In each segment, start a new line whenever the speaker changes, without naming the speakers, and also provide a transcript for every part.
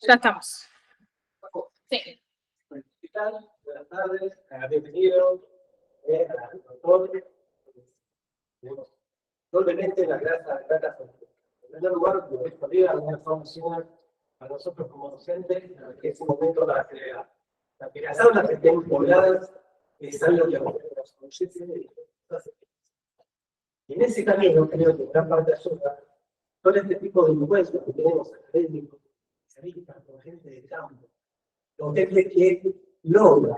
Ya estamos. Sí.
Buenas tardes, bienvenidos a los doctores. Doblemente las gracias. En primer lugar, como les podría, una formación para nosotros como docentes, que es un momento para que las aulas estén pobladas y salgan de los conceptos. Y en ese camino, creo que gran parte ayuda todo este tipo de encuentros que tenemos académicos, especialistas, con gente de campo, con gente que logra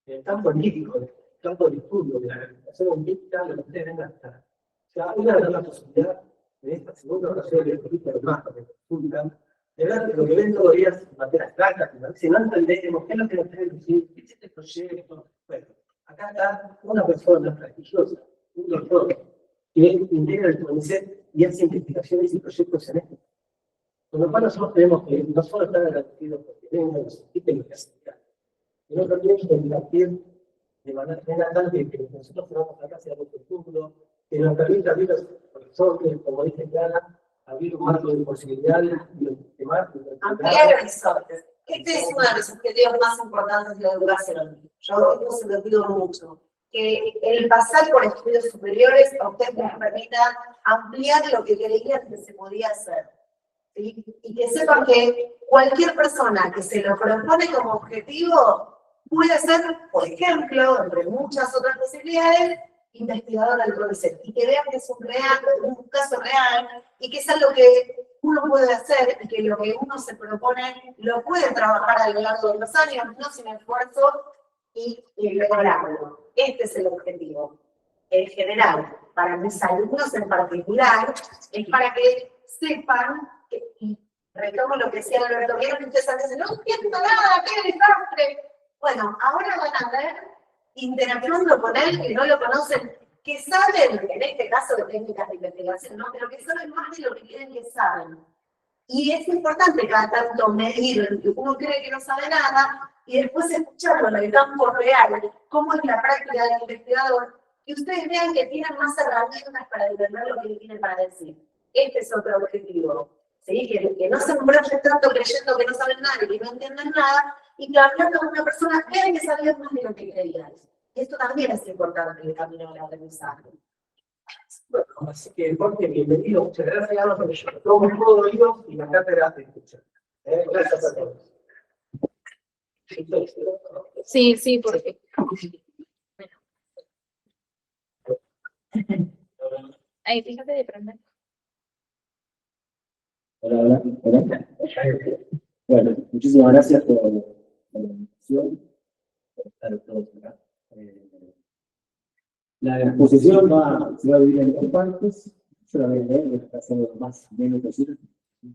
el campo político, el campo de estudio, de la organización política, lo que ustedes ven hasta. O sea, una de las posibilidades de esta segunda ocasión de política de más que resulta, de verdad que lo que ven todos los días en materia abstracta, si no entendemos qué es lo que nos quieren decir, qué es este proyecto. Bueno, acá está una persona prestigiosa, un doctor, que integra el CONICET y hace investigaciones y proyectos en esto. Con lo cual nosotros tenemos que no solo estar agradecidos porque vengan los equipos que hacen, sino también compartir de manera tal que nosotros podamos acá hacia nuestro futuro, que nos permita abrir los horizontes, como dice Clara, abrir un marco de posibilidades y temáticas.
Ampliar horizontes. Este es uno de los objetivos más importantes de la educación. Yo esto se lo pido mucho. Que el pasar por estudios superiores a ustedes les permita ampliar lo que creían que se podía hacer. ¿Sí? Y que sepan que cualquier persona que se lo propone como objetivo puede ser, por ejemplo, entre muchas otras posibilidades, investigador del CONICET. Y que vean que es un caso real y que es algo que uno puede hacer y que lo que uno se propone lo puede trabajar a lo largo de los años, no sin esfuerzo y lograrlo. Este es el objetivo. En general, para mis alumnos en particular, es para que sepan, y retomo lo que decía Alberto, vieron que ustedes antes no entiendo nada, qué desastre. Bueno, ahora van a ver, interactuando con él, que no lo conocen, que saben, en este caso de técnicas de investigación, ¿no? Pero que saben más de lo que creen que saben. Y es importante cada tanto medir, uno cree que no sabe nada, y después escucharlo en el campo real, cómo es la práctica del investigador, y ustedes vean que tienen más herramientas para entender lo que le tienen para decir. Este es otro objetivo. ¿Sí? Que no se embrochen tanto creyendo que no saben nada y que no entienden nada, y que hablando con una persona creen que sabían más de lo que creían. Y esto también es importante en el camino del aprendizaje.
Bueno, así que, Jorge, bienvenido, muchas gracias. Somos todos oídos y la cátedra te escucha. Gracias a todos.
Sí, porque. Ahí, fíjate de prender.
Hola. Bueno, muchísimas gracias por la invitación, por estar todos acá. La exposición se va a dividir en dos partes. Yo la voy a leer, voy a tratar de hacerlo lo más menos posible.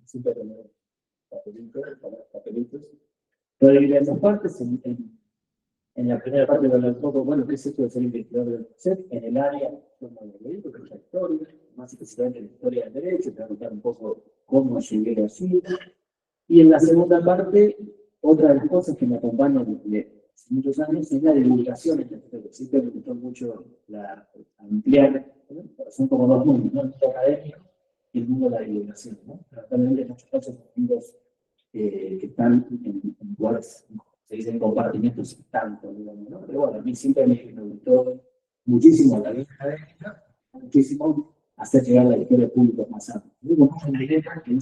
Siempre tener papelitos. Voy a dividir en dos partes. En la primera parte voy a hablar un poco, bueno, qué es esto de ser investigador del CONICET, en el área de derecho, que es la historia, más específicamente la historia del derecho, te voy a contar un poco cómo llegué así. Y en la segunda parte, otra de las cosas que me acompañan desde hace muchos años es la divulgación en la historia. Siempre me gustó mucho ampliar, ¿no? Son como dos mundos, ¿no? El mundo académico y el mundo de la divulgación, ¿no? Pero también en muchos casos mundos que están en lugares, se dicen compartimentos tanto, digamos, ¿no? Pero bueno, a mí siempre me gustó muchísimo la vida académica, muchísimo hacer llegar la historia a públicos más amplios. Luego, una idea que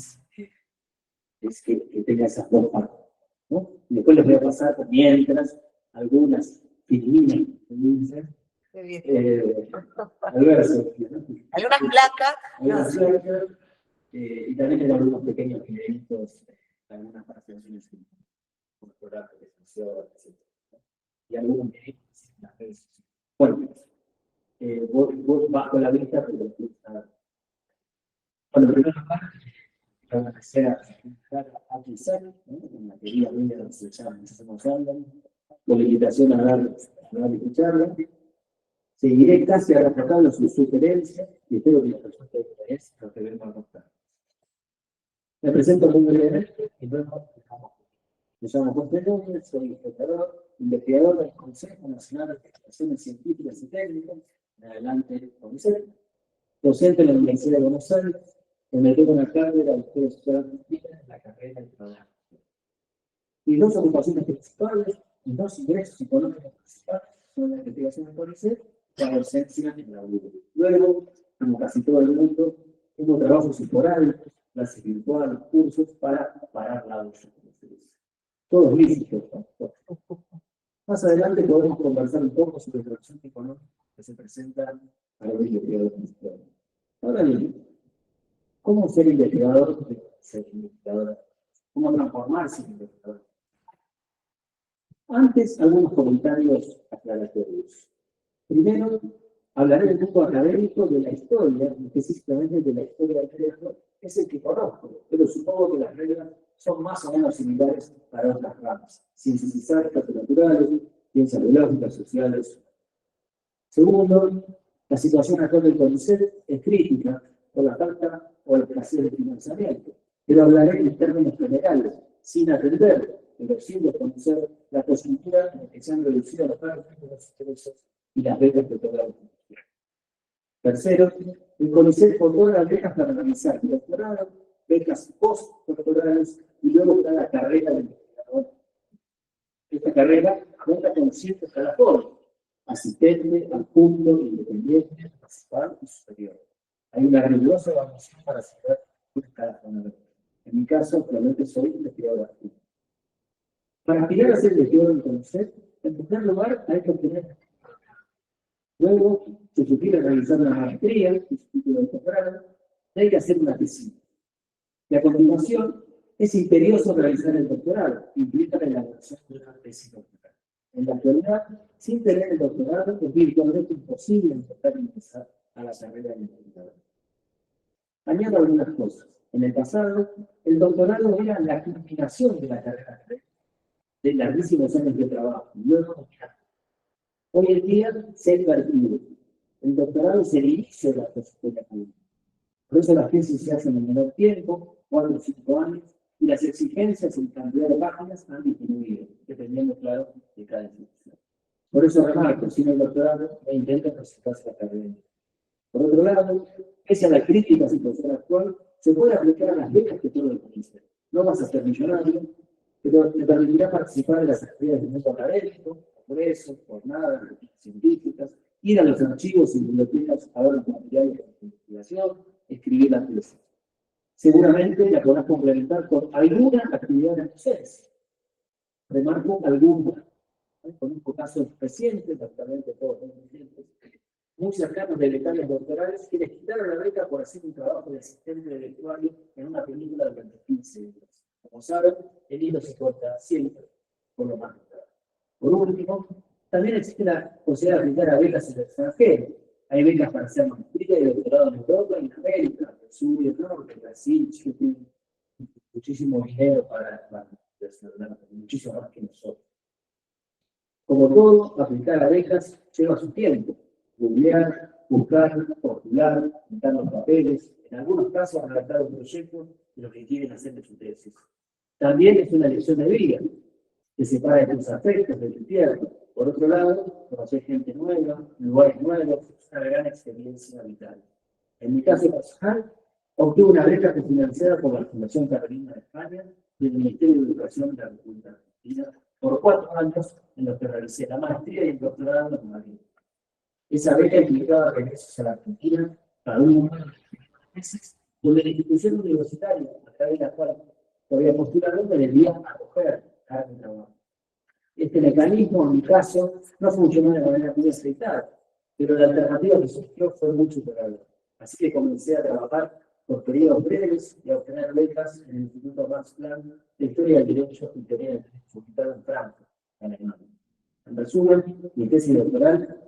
es que tenga esas dos partes, ¿no? Y después les voy a pasar mientras algunas filminas,
Algunas placas.
Y también hay algunos pequeños videitos, algunas participaciones por programa de extensión, etc. Y algunos videitos en las redes sociales. Bueno, vos bajo la vista, pero bueno, primero para empezar a utilizar, en la teoría de se llama con la invitación a dar y escucharla. Seguiré casi arrastrando sus sugerencias y espero que les resulte de interés lo que vengo a contar. Me presento muy brevemente y luego dejamos. Me llamo Jorge Núñez, soy investigador del Consejo Nacional de Investigaciones Científicas y Técnicas, en adelante CONICET, docente en la Universidad de Buenos Aires, me tengo una cátedra de Historia Social Argentina en la carrera de trabajo. Y dos ocupaciones principales, y dos ingresos económicos principales son la investigación del CONICET y la docencia en la UBA. Luego, como casi todo el mundo, tengo trabajos esporádicos, clases virtuales, cursos para parar la olla. Todos lícitos, ¿no? Más adelante podemos conversar un poco sobre el horizonte económico que se presenta a los investigadores. Ahora bien, ¿cómo ser investigador? Ser investigador. ¿Cómo transformarse en investigador? Antes, algunos comentarios aclaratorios. Primero, hablaré del mundo académico de la historia, específicamente de la historia del derecho, que es el que conozco, pero supongo que las reglas son más o menos similares para otras ramas, ciencias exactas, naturales, ciencias biológicas, sociales. Segundo, la situación actual del CONICET es crítica por la falta o la escasez de financiamiento, pero hablaré en términos generales, sin atender, pero sin desconocer la coyuntura en la que se han reducido los pagos de los intereses y las becas de toda la Unión. Tercero, el CONICET otorga becas para realizar doctorado, becas postdoctorales y luego está la carrera de investigador. Esta carrera cuenta con 7 escalafones: asistente, adjunto, independiente, principal y superior. Hay una rigurosa evaluación para saber un escalafón. En mi caso, actualmente soy investigador adjunto. Para aspirar a ser investigador del CONICET, en primer lugar hay que obtener. Luego se sugiere realizar una maestría, que es un título de doctorado, y hay que hacer una tesis. Y a continuación, es imperioso realizar el doctorado, implica la elaboración de una tesis doctoral. En la actualidad, sin tener el doctorado, es virtualmente imposible intentar ingresar a la carrera de investigador. Añado algunas cosas. En el pasado, el doctorado era la culminación de la carrera de larguísimos años de trabajo. Hoy en día se ha invertido. El doctorado es el inicio de la trayectoria académica. Por eso las tesis se hacen en menor tiempo, 4 o 5 años, y las exigencias en cantidad de páginas han disminuido, dependiendo, claro, de cada institución. Por eso remarco, sin el doctorado, e intento presentarse a la carrera. Por otro lado, pese a la crítica situación actual, se puede aplicar a las becas que todo el país. No vas a ser millonario, pero te permitirá participar de las actividades del mundo académico, congresos, jornadas, científicas, ir a los archivos y bibliotecas a ver los materiales de investigación, escribir la tesis. Seguramente la podrás complementar con alguna actividad de docencia. Remarco alguna. Conozco casos recientes, prácticamente todos los recientes, muy cercanos de becarios doctorales que les quitaron la beca por hacer un trabajo de asistente de vestuario en una película durante 15 años. Como saben, el hilo se corta siempre por lo más claro. Por último, también existe la posibilidad de aplicar a becas en el extranjero. Hay becas para hacer maestría y doctorado en Europa y en América, el sur y el norte, Brasil, Chile, tienen muchísimo dinero para muchísimo más que nosotros. Como todo, aplicar a becas lleva su tiempo. Googlear, buscar, postular, juntar los papeles, en algunos casos redactar un proyecto de lo que quieren hacer de su tesis. También es una lección de vida, que separa de tus afectos, de tu tierra. Por otro lado, conocer gente nueva, lugares nuevos, es una gran experiencia vital. En mi caso personal, obtuve una beca financiada por la Fundación Carolina de España y el Ministerio de Educación de la República Argentina por 4 años en los que realicé la maestría y el doctorado en Madrid. Esa beca implicaba regresos a la Argentina para un año de meses, donde la institución universitaria, a través de la cual podía postular, me debía acoger cargo de trabajo. Este mecanismo, en mi caso, no funcionó de manera muy aceitada, pero la alternativa que surgió fue muy superable. Así que comencé a trabajar por periodos breves y a obtener becas en el Instituto Max Planck de Historia del Derecho y Teoría del Derecho, ubicado en Frankfurt, en Alemania. En resumen, mi tesis doctoral,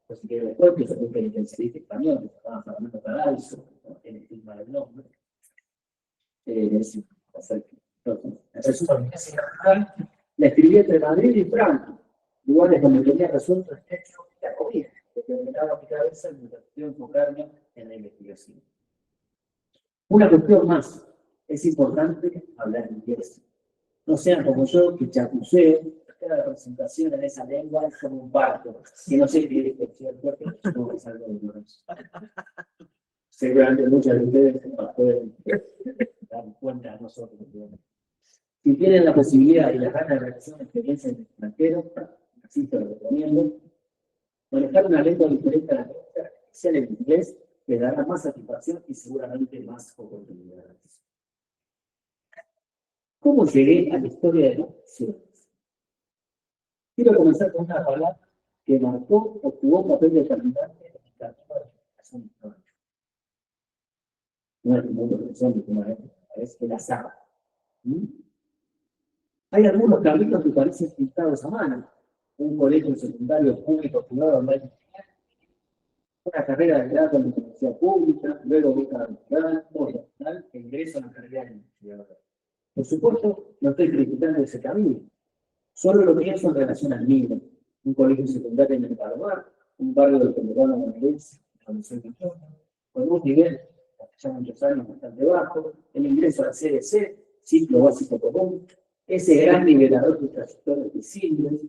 pues si quieren después, que es un penitenciarista español, que se llama Fernando Cadalso, el estigma del nombre. En resumen, mi tesis doctoral la escribí entre Madrid y Frankfurt, lugares donde tenía resuelto el hecho de la comida, que terminaba mi cabeza en mi intención enfocarme en la investigación. Una cuestión más, es importante hablar inglés. No sean como yo, que chapuceo, cada presentación en esa lengua es como un parto, que no sé escribir, por cierto, no es algo de Seguramente muchas de ustedes nos pueden dar cuenta a nosotros. Si tienen la posibilidad y las ganas de realizar una experiencia en el extranjero, así te lo recomiendo. Manejar una lengua diferente a la nuestra, especial en inglés, les dará más satisfacción y seguramente más oportunidades. ¿Cómo llegué a la historia de las naciones? Quiero comenzar con una palabra que marcó o jugó un papel determinante en la literatura de la educación histórica. No es un mundo presente, como es el azar. Hay algunos carritos que parecen pintados a mano. Un colegio secundario público privado online, una carrera de grado en la universidad pública, luego beca doctoral, postdoctoral e ingreso a la carrera de investigador. Por supuesto, no estoy criticando ese camino, solo lo pienso en relación al mío. Un colegio secundario en el Palomar, un barrio del Conurbano bonaerense, donde soy yo, con un nivel, hace ya muchos años, bastante bajo, el ingreso a la CDC, ciclo básico común, ese gran nivelador de trayectorias visibles,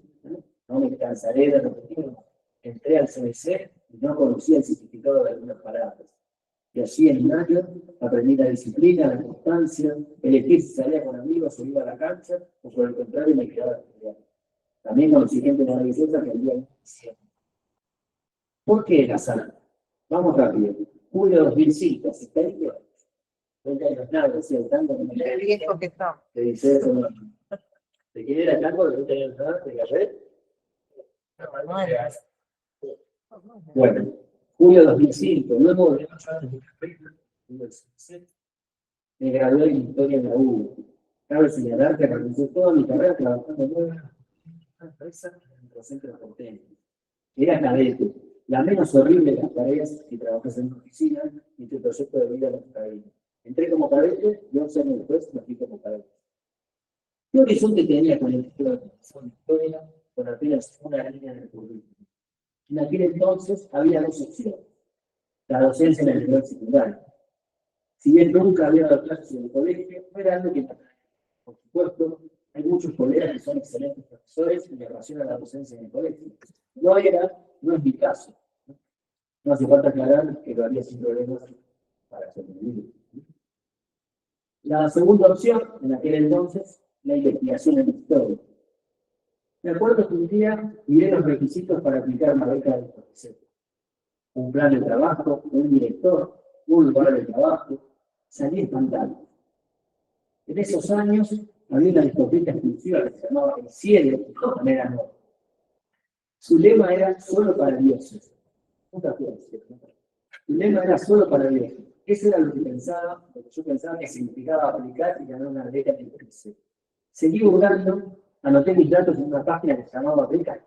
no me cansaré de repetirlo. Entré al CDC y no conocía el significado de algunas palabras. Y así en un año aprendí la disciplina, la constancia, elegir si salía con amigos o iba a la cancha, o por el contrario me quedaba a estudiar. También conocí gente maravillosa que había en diciembre. ¿Por qué el azar? Vamos rápido. Julio de 2005, hace 20 años. 20 años, nada, decía tanto que me
Qué viejo que está.
te dice eso, no. ¿De quién era el cargo de 20 años nada? ¿De Garret? Bueno, julio de 2005, luego de 8 años de carrera, me gradué en Historia en la U. Cabe señalar que realicé toda mi carrera trabajando en una empresa en el centro porteño. Era cadete, la menos horrible de las tareas si trabajas en una oficina y tu proyecto de vida lo traía. Entré como cadete y 11 años después me fui como cadete. ¿Qué horizonte tenía con el título de historia con apenas una línea en el currículum? En aquel entonces había dos opciones: la docencia en el nivel secundario. Si bien nunca había dado clases en el colegio, no era algo que me atraía. Por supuesto, hay muchos colegas que son excelentes profesores en relación a la docencia en el colegio. No es mi caso. No hace falta aclarar que lo haría sin problemas para sobrevivir. La segunda opción, en aquel entonces, la investigación en historia. Me acuerdo que un día miré los requisitos para aplicar una beca de profesor. Un plan de trabajo, un director, un lugar de trabajo. Salí espantado. En esos años había una discoteca exclusiva que se llamaba El Cielo, de manera no. Su lema era solo para dioses. Nunca fue así, ¿no? Su lema era solo para dioses. Eso era lo que yo pensaba que significaba aplicar y ganar una beca de profesor. Seguí buscando. Anoté mis datos en una página que se llamaba Beca.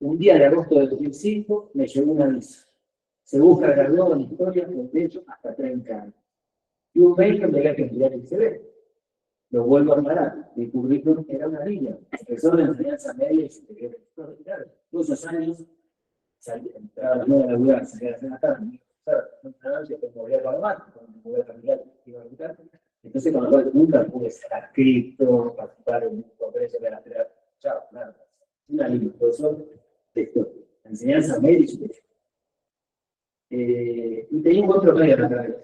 Un día de agosto de 2005 me llegó un aviso. Se busca graduado en historia con derecho hasta 30 años. Y un mail que me había que enviar el CV. Lo vuelvo a aclarar. Mi currículum era una línea. Profesor de enseñanza media y superior. Todos esos años, entraba a las 9 de la mañana, salía a las 6 de la tarde. Después me volvía a Palomar, me volvía a cambiar, iba a visitar. Entonces, con lo cual nunca pude ser adscrito, participar en un congreso de la federación. Chao, nada. Una línea, profesor de historia. Enseñanza media y superior. Y tenía un buen promedio en la carrera.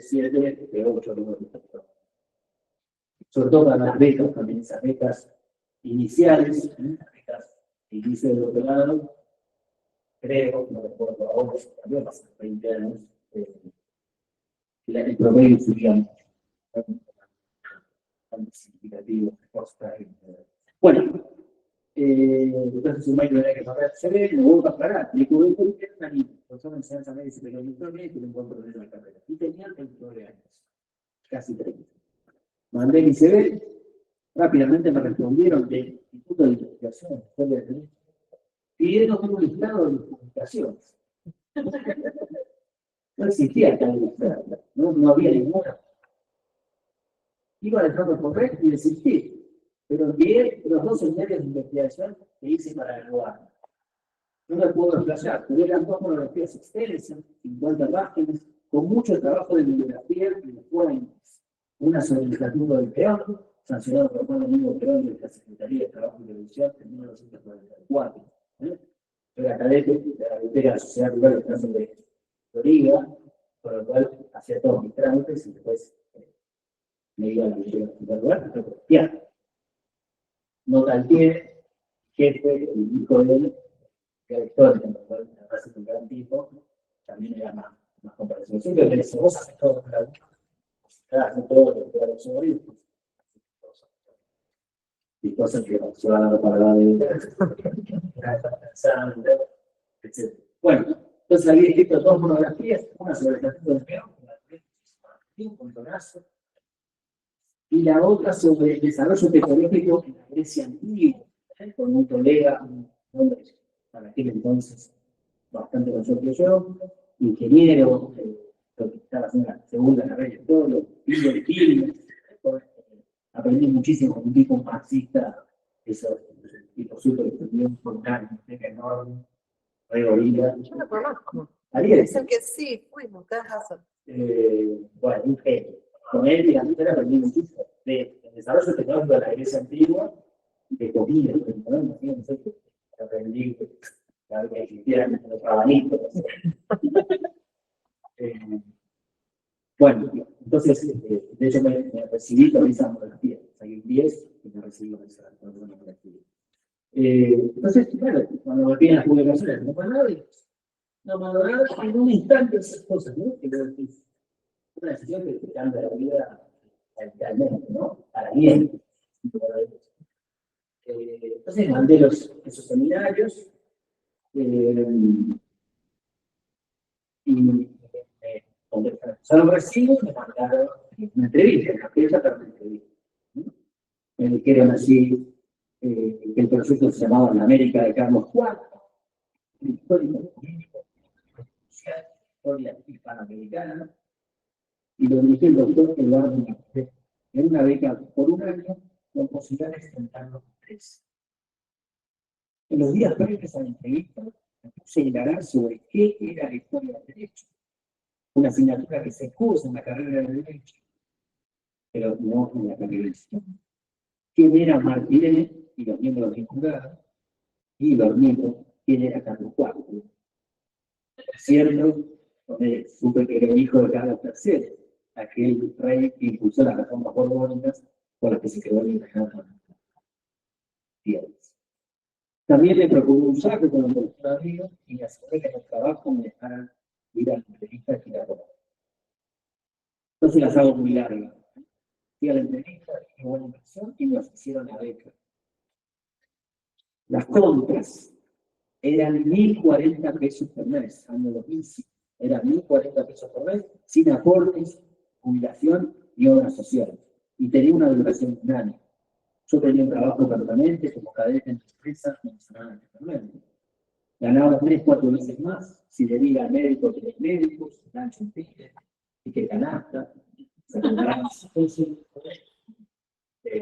7, de 8, sobre todo para las becas, también esas becas iniciales, las becas de inicio del doctorado, creo, no recuerdo ahora, también hace 20 años, el promedio subía mucho. Significativo. Bueno, entonces un mail que pagar se ve, lo vuelvo a aclarar. Mi currículum era una línea, profesor de enseñanza media y superior de historia y tuve un buen proceso de carrera. Y tenía 29 años, casi 30. Mandé mi CV, rápidamente me respondieron del Instituto de Investigación de Historia de Derecho, pidiendo un listado de mis publicaciones. No existía tal listado, no había ninguna. Iba dejando correr y desistí. Pero envié los 2 seminarios de investigación que hice para graduarme. No me puedo desplazar, pero eran 2 monografías extensas, 50 páginas, con mucho trabajo de bibliografía y de fuentes. Una sobre el Estatuto del Peón, sancionado por Juan Domingo Perón de la Secretaría de Trabajo y Televisión en 1944. Pero acá cadete de la biblioteca de la sociedad rural está sobre Florida, por lo cual hacía todos mis trámites y después me iba a la biblioteca rural, pero ya, no talqué, jefe, el hijo de él, que era histórico, por lo cual me parece un gran tipo, también era más comparación. Siempre me dice, vos haces todo para uno, haces todo lo que te da los sobrinos, y cosas que se van a parar de etc. Bueno, entonces había escrito dos monografías, una sobre el estatuto del peón, un montonazo, y la otra sobre el desarrollo tecnológico en la Grecia antigua, con un colega, un hombre para aquel entonces bastante mayor que yo, ingeniero, que estaba haciendo la segunda carrera de todo, aprendí muchísimo con un tipo marxista, esos tipos súper estudiantes, con una biblioteca enorme, re gorila.
Yo lo conozco.
Ariel,
Es el que sí, fuimos, tenés razón.
bueno, un genio. Con él y la mujer aprendí muchísimo del desarrollo tecnológico de la Grecia antigua, de comida, aprendí que existían los rabanitos. Bueno, entonces, de hecho me recibí con esa monografía, saqué un 10 y me recibí con esa monografía. Entonces, claro, cuando me piden las publicaciones, no pasa nada, no me nada, en un instante esas cosas, ¿no? Que creo que es una decisión que te cambia la vida radicalmente, ¿no? Para bien. Entonces mandé esos seminarios y cuando empezaron recibo me mandaron una entrevista, una pieza para una entrevista. Me dijeron así que el proyecto se llamaba La América de Carlos IV, un histórico político, social, historia hispanoamericana, y lo dirigió el doctor Eduardo Martínez, en una beca por un año con posibilidad de extenderlo 3. En los días previos a la entrevista, me puse a indagar sobre qué era la historia del derecho, una asignatura que se cursa en la carrera de derecho, pero no en la carrera de historia. ¿Quién era Martínez y los miembros del jurado? Y los miembros, ¿quién era Carlos IV? Cierto, supe que era el hijo de Carlos III, aquel rey que impulsó las reformas borbónicas por las que se quedó en la tierras. También me procuró un saco con el doctor amigo y me aseguré que en el trabajo me dejaran ir a la entrevista y la ropa. Entonces las hago muy largas. Fui a la entrevista, dije buena impresión y me ofrecieron la beca. Las compras eran 1.040 pesos por mes, año 2005. Eran 1.040 pesos por mes, sin aportes, jubilación y obras sociales. Y tenía una duración de un año. Yo tenía un trabajo permanente como cadete en la empresa mencionada anteriormente. Ganaba 3-4 veces más si debía a médicos, 3 médicos, lancho en tigre, y que canasta,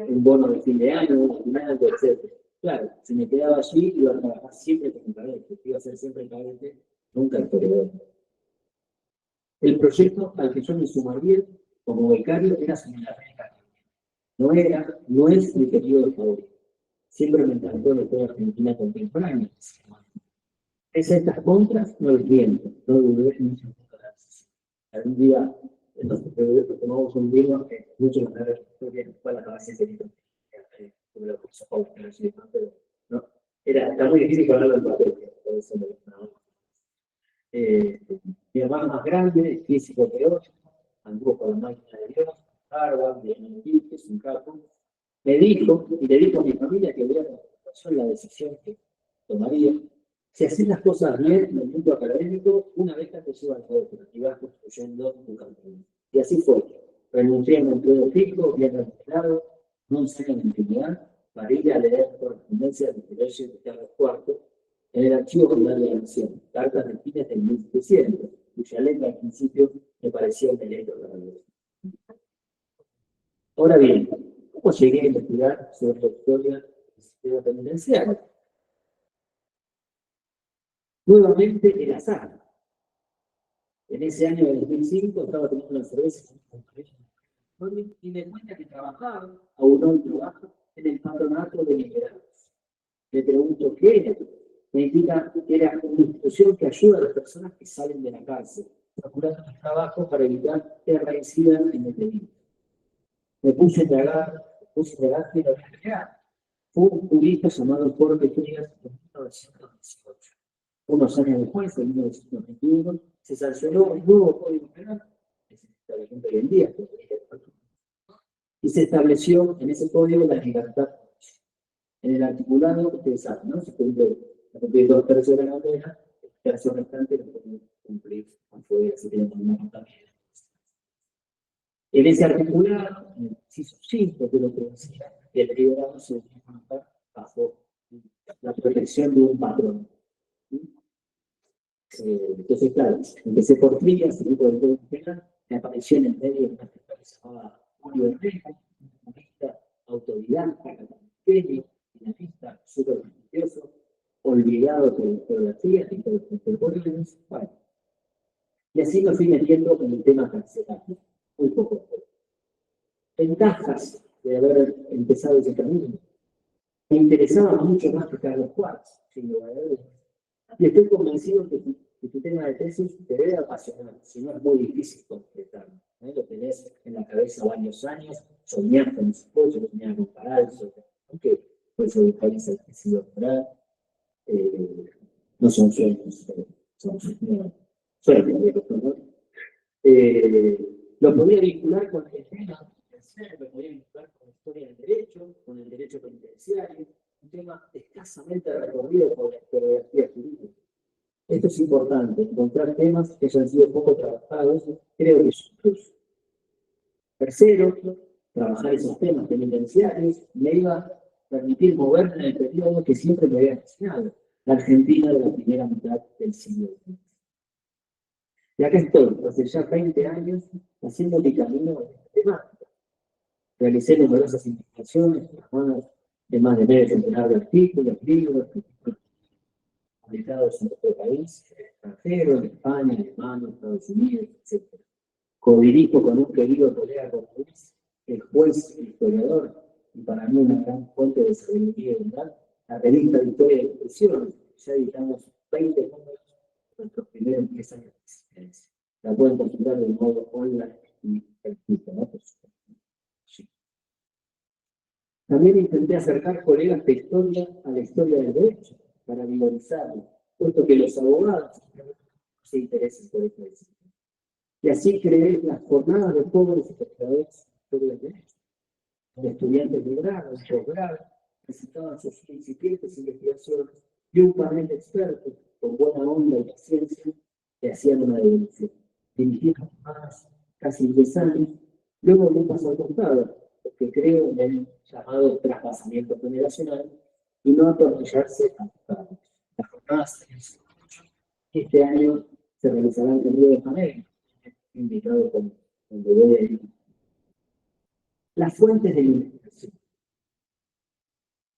un bono de fin de año, un año, etc. Claro, si me quedaba allí, iba a trabajar siempre como cadete, iba a ser siempre cadete, nunca el corredor. El proyecto al que yo me sumaría como becario era sobre la América. No es mi periodo favorito. Siempre me encantó la toda Argentina contemporánea. Es estas contras, no les miento, no dudé en muchas cosas. Algún día, entonces, tomamos un libro que mucho más largo de la historia, que fue la cabeza de sobre lo que se puede decir, pero no, está muy difícil hablar del papel, por eso me gusta. Mi hermano más grande, es físico teórico, anduvo por la máquina de Dios, Harvard, de MIT, que es un capo. Me dijo, y le dijo a mi familia que hubiera la decisión que tomaría. Si haces las cosas bien en el mundo académico, una beca te lleva a la otra y vas construyendo un camino. Y así fue. Renuncié a un empleo fijo, bien remunerado, no enseño en intimidad, para ir a leer correspondencia de leyes de Carlos IV en el archivo general de la Nación, cartas de fines del 1700, cuya letra al principio me parecía un delito para mí. Ahora bien, ¿cómo llegué a investigar sobre la historia del sistema penitenciario? Nuevamente el azar. En ese año de 2005 estaba tomando una cerveza y me cuenta que trabajaba, aún hoy trabaja, en el patronato de liberados. Le pregunto, ¿qué es? significa que era una institución que ayuda a las personas que salen de la cárcel, procurando un trabajo para evitar que reincidan en el delito. Me puse a indagar, y lo fue un jurista llamado Jorge Frías en 1918. Unos años después, en 1921, se sancionó un nuevo código penal, que se establece hoy en día, y se estableció en ese código la libertad. En el articulado, ustedes saben, ¿no? Se cumple a cumplir 2/3 de la condena, el tercio restante lo pueden cumplir con fuego, así que una también. En ese articulado, en el inciso 5, que lo que decía, el liberado se debe encontrar bajo la protección de un patrón. Entonces, claro, empecé por Frías, el grupo del Código Penal, me apareció en el medio de una persona que se llamaba Julio Herrera, un jurista autodidacta, pequeño, finalista, súper prestigioso, olvidado por la historiografía y por los contemporáneos. Bueno, y así me fui metiendo en el tema carcelario, muy poco a poco. Ventajas de haber empezado ese camino. Me interesaba mucho más que Carlos Juárez, sin lugar a dudas. Y estoy convencido que tu tema de tesis te debe apasionar, si no es muy difícil completarlo. Lo tenés en la cabeza varios años, soñás con ese pollo, soñás con Paralso, aunque puede ser un país accesible oral, no son sueños, son sueños, ¿no? Lo podría vincular con el tema, lo podría vincular con la historia del derecho, con el derecho penitenciario, un tema escasamente recorrido por la historiografía jurídica. Esto es importante, encontrar temas que hayan sido poco trabajados, creo que es un plus. Tercero, trabajar esos temas penitenciarios me iba a permitir moverme en el periodo que siempre me había fascinado, la Argentina de la primera mitad del siglo XX. Y acá estoy, hace ya 20 años, haciendo mi camino en esta temática. Realicé numerosas investigaciones, de más de medio centenar de artículos, libros, publicados en nuestro país, en el extranjero, en España, Alemania, Estados Unidos, etc. Codirijo con un querido colega portugués, el juez y historiador, y para mí una gran fuente de sabiduría y verdad, la revista de Historia de la Institución. Ya editamos 20 números de nuestros primeros 10 años de existencia. La pueden consultar de modo online y gratuito, ¿no? Sí. También intenté acercar colegas de historia a la historia del derecho, para valorizarlo, puesto que los abogados se interesan por esta disciplina. Y así creé las jornadas de jóvenes investigadores de historia del derecho, donde estudiantes de grado, de posgrado, presentaban sus incipientes investigaciones y un panel de expertos con buena onda y paciencia que hacían una devolución. Dirigí jornadas casi 10 años, luego me pasó al costado, porque creo en el llamado traspasamiento generacional y no atornillarse a los cargos. Las jornadas este año se realizarán en Río de Janeiro, invitado con el bebé de las fuentes de la investigación.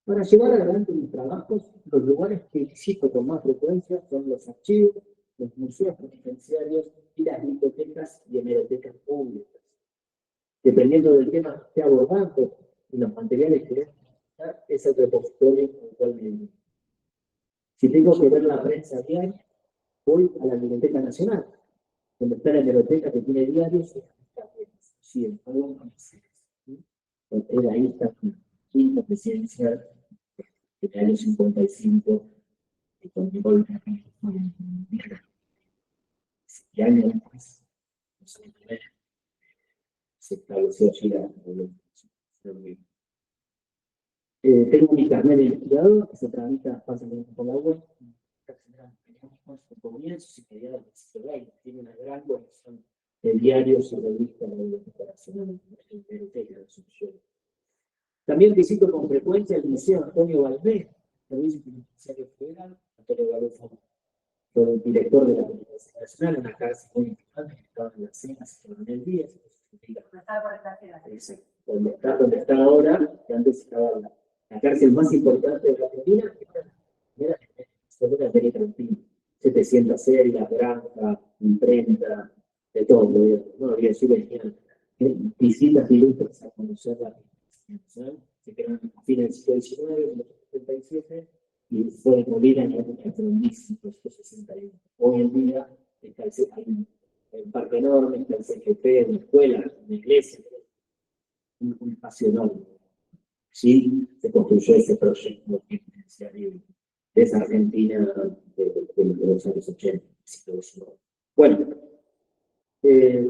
Para llevar adelante mis trabajos, los lugares que visito con más frecuencia son los archivos, los museos penitenciarios y las bibliotecas y hemerotecas públicas. Dependiendo del tema que esté abordando y los materiales que es el repositorio con el cual me dedico. Si tengo que ver la prensa diaria, voy a la Biblioteca Nacional, donde está la hemeroteca que tiene diarios y sí, en algo ahí está la quinta presidencial del año 55, que conllevó el año después, se estableció allí la revolución. Tengo mi carnet de investigador, que se tramita fácilmente por la web. Comienzos y mediados del siglo XX. Tiene una gran colección de diarios y revistas de la Biblioteca Nacional, la Biblioteca de Asunción. También visito con frecuencia el Museo Antonio Valdés, Servicio Penitenciario Federal. Antonio Valdés fue el director de la Biblioteca Nacional, una cárcel muy importante que estaba en las cenas y en el día. Donde está ahora, que antes estaba la cárcel más importante de la Argentina, que era la Peregrina, 700 celdas, granja, imprenta, de todo, no había sido visitas ilustres a conocer la Nacional, se crearon a fines del siglo XIX, en 1977, y fue demolida en la época de 1961. Hoy en día está hay un parque enorme, está el CGP, una escuela, una iglesia, un espacio enorme. Sí, se construyó ese proyecto penitenciario de esa Argentina de los años 80. Bueno,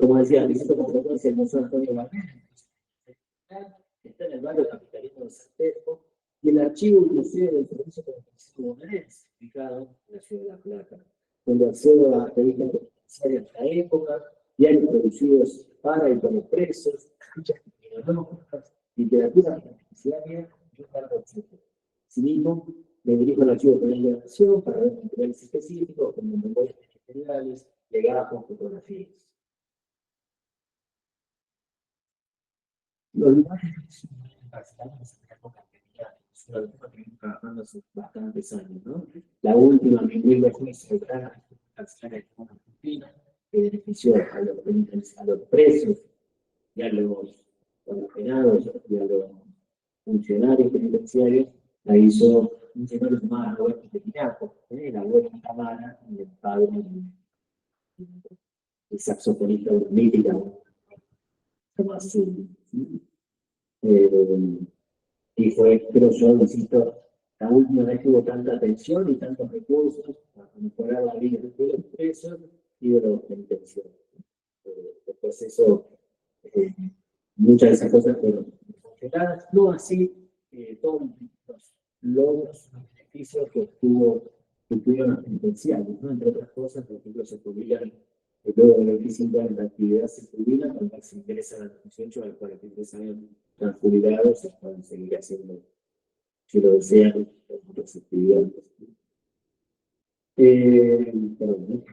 como decía, visito con frecuencia el Museo Antonio Barnett, está en el barrio capitalino de San Telmo, y el archivo inclusive del Servicio Penitenciario bonaerense, ubicado en la ciudad de La Plata, donde accedo a revistas penitenciarias de la época, diarios producidos para y por los presos, fichas criminológicas, literatura penitenciaria y un largo etcétera. Asimismo, me dirijo al archivo penal de la Nación para ver materiales específicos como memorias ministeriales, legajos, fotografías. Los lugares encarcelados en la época criminal, es una época que viene trabajando hace bastantes años, ¿no? La última, mi libro fue celebrar carcelaria en Argentina, que benefició a los presos y a los condenados y a los funcionarios penitenciarios. La hizo un señor llamado Roberto Petinaco, la abuela de Tamara y el padre el saxofonista de mítica, Tomás Zul. Y fue, creo yo, insisto, la última vez que hubo tanta atención y tantos recursos para mejorar la vida de los presos y de los penitenciarios. Después eso, muchas de esas cosas fueron congeladas, no así todos los logros, los beneficios que obtuvieron los penitenciarios, ¿no? Entre otras cosas, por ejemplo, se jubilan, luego de 25 años de actividad se jubilan, cuando se ingresan a los 18 a los 43 años están jubilados y pueden seguir haciendo, si lo desean, otras actividades. Perdón,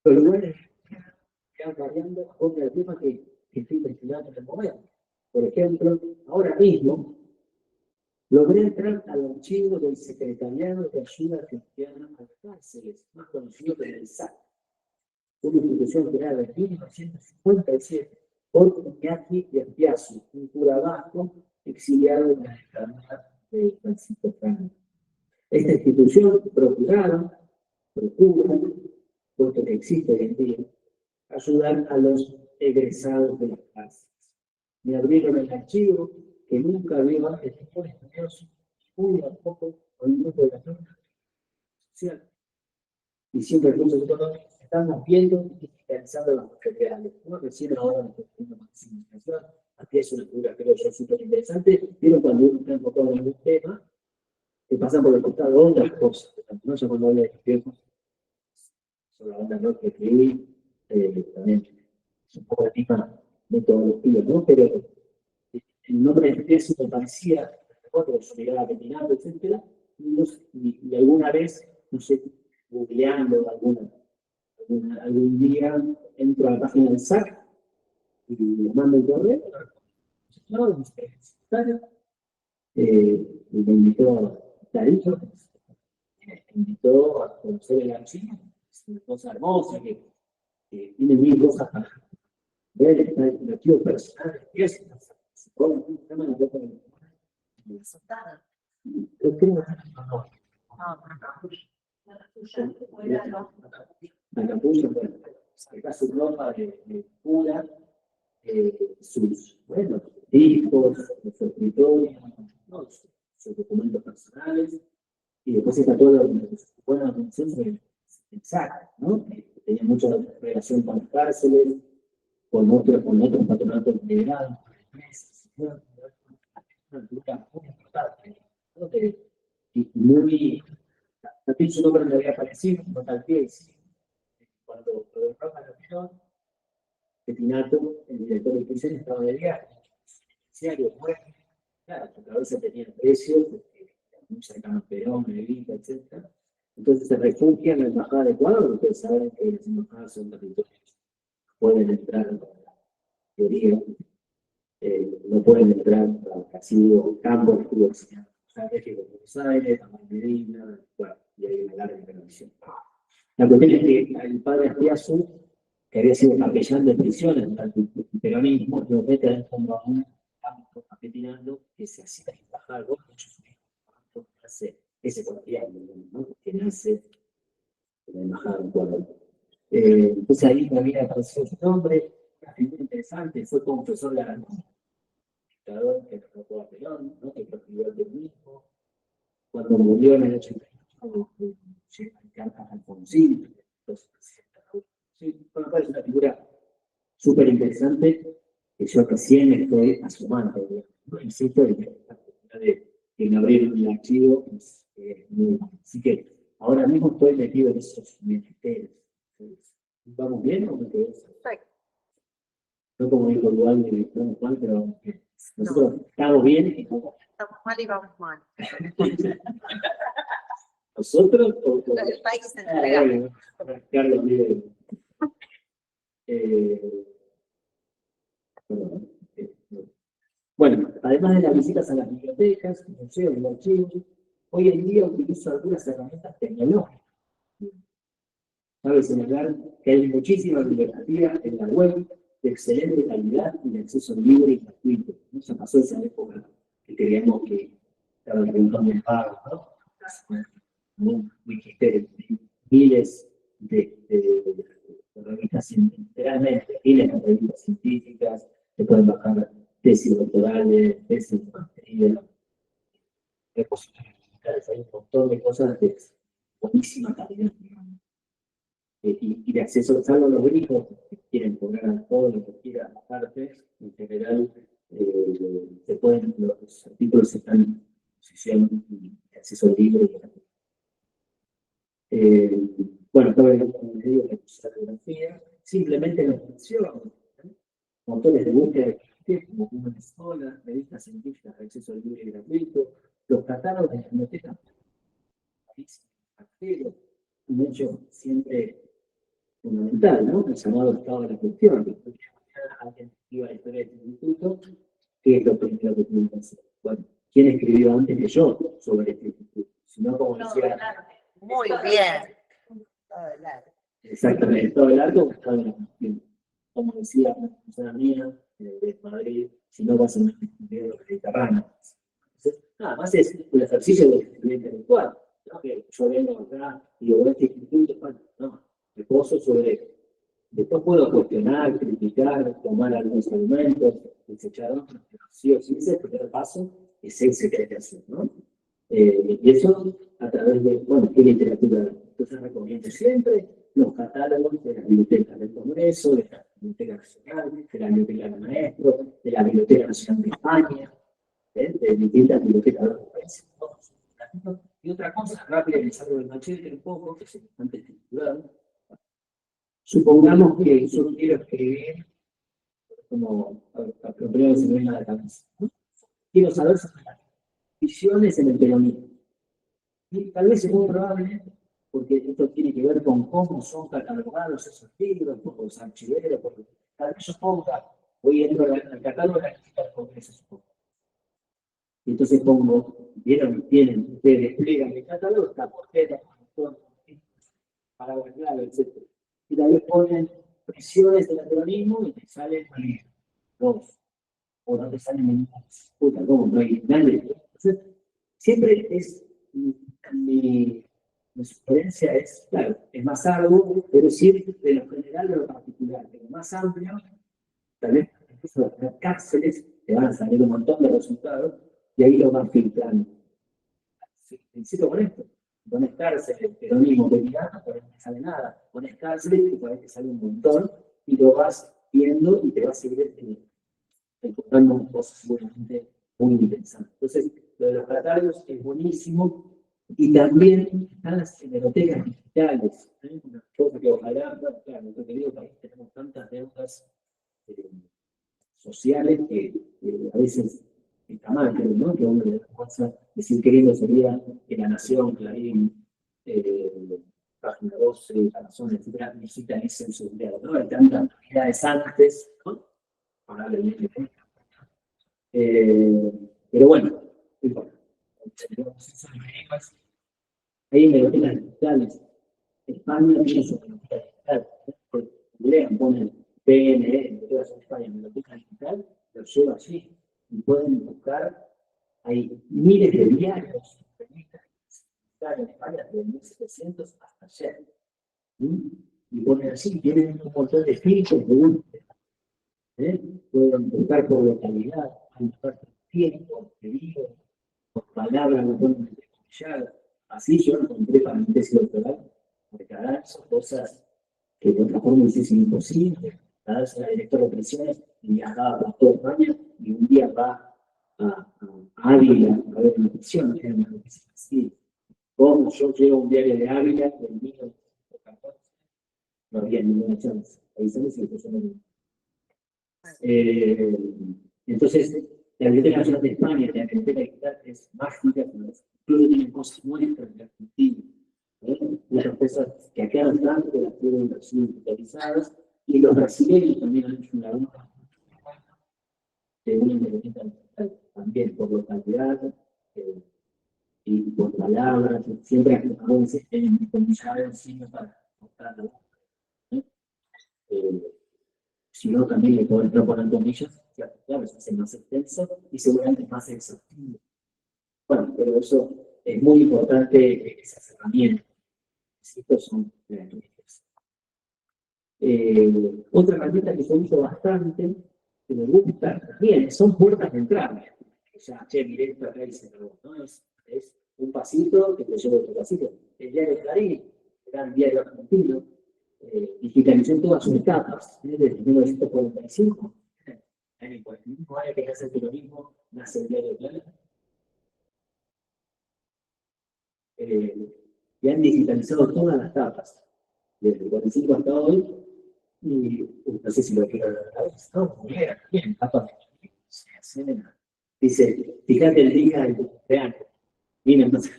los lugares que van variando, otro del tema que estoy investigando en el momento. Por ejemplo, ahora mismo logré entrar al archivo del Secretariado de Ayuda Cristiana a las Cárceles, más conocido como el SAC, una institución creada en 1957 por Iñaki Yerpiazu, un cura vasco exiliado en la dictadura de Francisco Franco. Esta institución procura, puesto que existe hoy en día, ayudar a los egresados de las cárceles. Me abrieron el archivo que nunca había antes ningún estudioso, muy a poco con un grupo de la zona social. Y siempre recursos económicos estamos viendo y pensando en los materiales. ¿No? Recién ahora nos estoy viendo más investigación. Aquí es una figura, creo yo, súper interesante. Vieron cuando uno está enfocado en un tema, que pasan por el costado otras cosas. No sé cuando habla de tiempo, sobre la banda rock que escribí, también es un poco la misma metodología, ¿no? Pero el nombre de eso me parecía, porque yo miraba Petinaco, etcétera, y alguna vez, no sé, googleando algún día, entro a la página del SAC y les mando el correo, no, y me invitó Darío, me invitó a conocer el archivo, es una cosa hermosa que tiene mil cosas para ver, está el archivo personal, y es un tema de la boca de la yo creo que la capucha, bueno, saca su ropa de cura, sus, bueno, discos, su escritorio, ¿no? Sus documentos personales, y después está todo lo que buena atención de SAC, ¿no? Tenía mucha relación con las cárceles, con otros patronatos integrados, con empresas, una figura muy importante, ¿no? Y muy, también su nombre me había aparecido, como tal que cuando Roma lo vio, Petinaco, el director de prisión, estaba de viaje, diario, bueno, claro, su cabeza tenía precio, porque era muy cercano a Perón, Evita, etc. Entonces se refugia en la embajada de Ecuador, ustedes saben que las embajadas son territorios, pueden entrar a la teoría, no pueden entrar a casi hubo campos, hubo Buenos Aires, a Medina, bueno, y hay una larga intervención. La cuestión es que el padre Azpiazu, que había sido capellán de prisiones durante el peronismo, lo mete adentro a un campo capetinando que se hacía en trabajar, vos hace ese colombiano, ¿no? Que nace en la embajada de Ecuador. Entonces ahí me había aparecido su nombre, una figura interesante, fue confesor de la dictador que tocó a Perón, ¿no? Que proscribió el peronismo. Cuando murió en el 81, llegan cartas a Alfonsín, entonces, sí, con lo cual es una figura súper interesante que yo recién estoy asomando, digamos, ¿no? Insisto, en la posibilidad de abrir un archivo, así que ahora mismo estoy metido en esos ministerios. ¿Vamos bien o me quedé?
Perfecto.
No como dijo Dual de Víctor Juan, pero nosotros estamos bien y
Estamos mal y vamos mal.
nosotros o
El país se entrega.
bueno, Carlos vive. Bueno, además de las visitas a las bibliotecas, museos y archivos, hoy en día utilizo algunas herramientas tecnológicas. Cabe señalar que hay muchísima bibliografía en la web de excelente calidad y de acceso libre y gratuito. No se pasó esa época que creíamos que estaba el montón de pagos, ¿no? Un Wikipedia, miles de revistas, literalmente, miles de revistas científicas, se pueden bajar tesis doctorales, tesis de maestría, repositorios digitales, hay un montón de cosas de buenísima calidad, y de acceso, salvo los gringos que quieren poner todo lo que quieran aparte, en general, los artículos están en posición de acceso libre y gratuito. Bueno, todo el medio de la bibliografía, simplemente los menciono, motores de búsqueda de como Google Scholar, revistas científicas de acceso libre y gratuito, los catálogos de las bibliotecas, un hecho siempre fundamental, ¿no? El llamado estado de la cuestión. Alguien escriba la historia del instituto, ¿qué es lo primero que tiene que hacer? Bueno, ¿quién escribió antes que yo sobre este instituto? Si no, como decía.
Muy bien. Todo el arco.
Exactamente, todo el arco está en la cuestión. Como decía una persona mía de Madrid, si no vas a un estudio mediterráneo. Entonces, nada más es un ejercicio de estudio intelectual. ¿No? Que yo vengo acá y digo, este instituto, bueno, no, reposo sobre. Después puedo cuestionar, criticar, tomar algunos argumentos, desechar otros, pero sí o sí, ese es el primer paso, es ese que hay que hacer, ¿no? Y eso a través de, bueno, ¿qué literatura? Entonces recomiendo siempre los catálogos de la Biblioteca del Congreso, de la Biblioteca Nacional, de la Biblioteca del Maestro, de la Biblioteca Nacional de España, de distintas bibliotecas de otros países. Y otra cosa rápida, que salgo del machete un poco, que es bastante estructurado. Supongamos que yo quiero escribir, como lo primero que se me viene a la cabeza, ¿no? Quiero saber sobre las visiones en el peronismo. Y tal vez es muy probable, porque esto tiene que ver con cómo son catalogados esos libros, por los archiveros, porque tal vez yo ponga, hoy entro al catálogo de la crítica del Congreso, supongo. Y entonces pongo, tienen, ustedes despliegan el catálogo, está por temas, para guardar, etc. Y tal vez ponen prisiones del peronismo y te salen dos, o no te salen ninguna. Puta, ¿cómo? No hay nadie. Entonces, siempre es mi sugerencia es, claro, es más arduo, pero siempre de lo general de lo particular, de lo más amplio, tal vez incluso las cárceles te van a salir un montón de resultados y ahí lo van filtrando. Insisto con esto. Pones cárceles, el peronismo boliviano, por ahí no te sale nada. Pones cárceles y por ahí te sale un montón y lo vas viendo y te vas a seguir encontrando cosas seguramente muy interesantes. Entonces, lo de los catálogos es buenísimo y también están las hemerotecas digitales. Una cosa que ojalá, claro, en nuestro querido país tenemos tantas deudas sociales que a veces está mal, pero no que uno le da fuerza, decir qué lindo sería que La Nación, Clarín, Página 12, Razón, etcétera, necesitan ese en sus dedos, ¿no? Hay tantas actividades antes, ¿no? Pero bueno, no importa. Hay bibliotecas digitales. España tiene su biblioteca digital. Lean, ponen PNE, Bibliotecas de España, biblioteca digital, los lleva allí y pueden buscar hay miles de diarios, revistas, en España desde 1700 hasta ayer. Y ponen así, tienen un montón de filtros de búsqueda. Pueden buscar por localidad, pueden buscar por tiempo, periodo, por palabras, no pueden entrecomillar. Así yo encontré para mi tesis doctoral, porque ahora son cosas que de otra forma es imposible. La directora de prisiones viajaba por toda España y un día va a Ávila a ver una prisión, que es una noticia así. Como yo llevo un diario de Ávila, el mío, no había ninguna chance. Ahí se me siento entonces, la Biblioteca Nacional de España, la Biblioteca Digital es mágica, incluso tienen cosas nuestras de Argentina. Las cosas que acá no están, que las tienen recién digitalizadas, y los brasileños también han hecho una labor de una biblioteca digital, también por localidad y por palabras, siempre a veces comisaron signos para mostrarlo. Si no, también le puedo entrar por comillas, claro, se hace más extenso y seguramente más exhaustivo. Bueno, pero eso es muy importante, esas herramientas. Estos son gratuitos. Otra herramienta que se usa bastante, que me gusta, también, son puertas de entrada. O sea, miré esto acá y se acabó, ¿no? Es un pasito que te lleva a otro pasito. El diario Clarín, gran diario argentino, digitalizó en todas sus etapas, desde 1945. En el 45 años que hace el peronismo, nace el diario Clarín. Y han digitalizado todas las etapas, desde el 45 hasta hoy, y no sé si lo quiero ver a la vez, ¿no? Bien, etapas de dice, fíjate el día del cumpleaños, miren, no sé,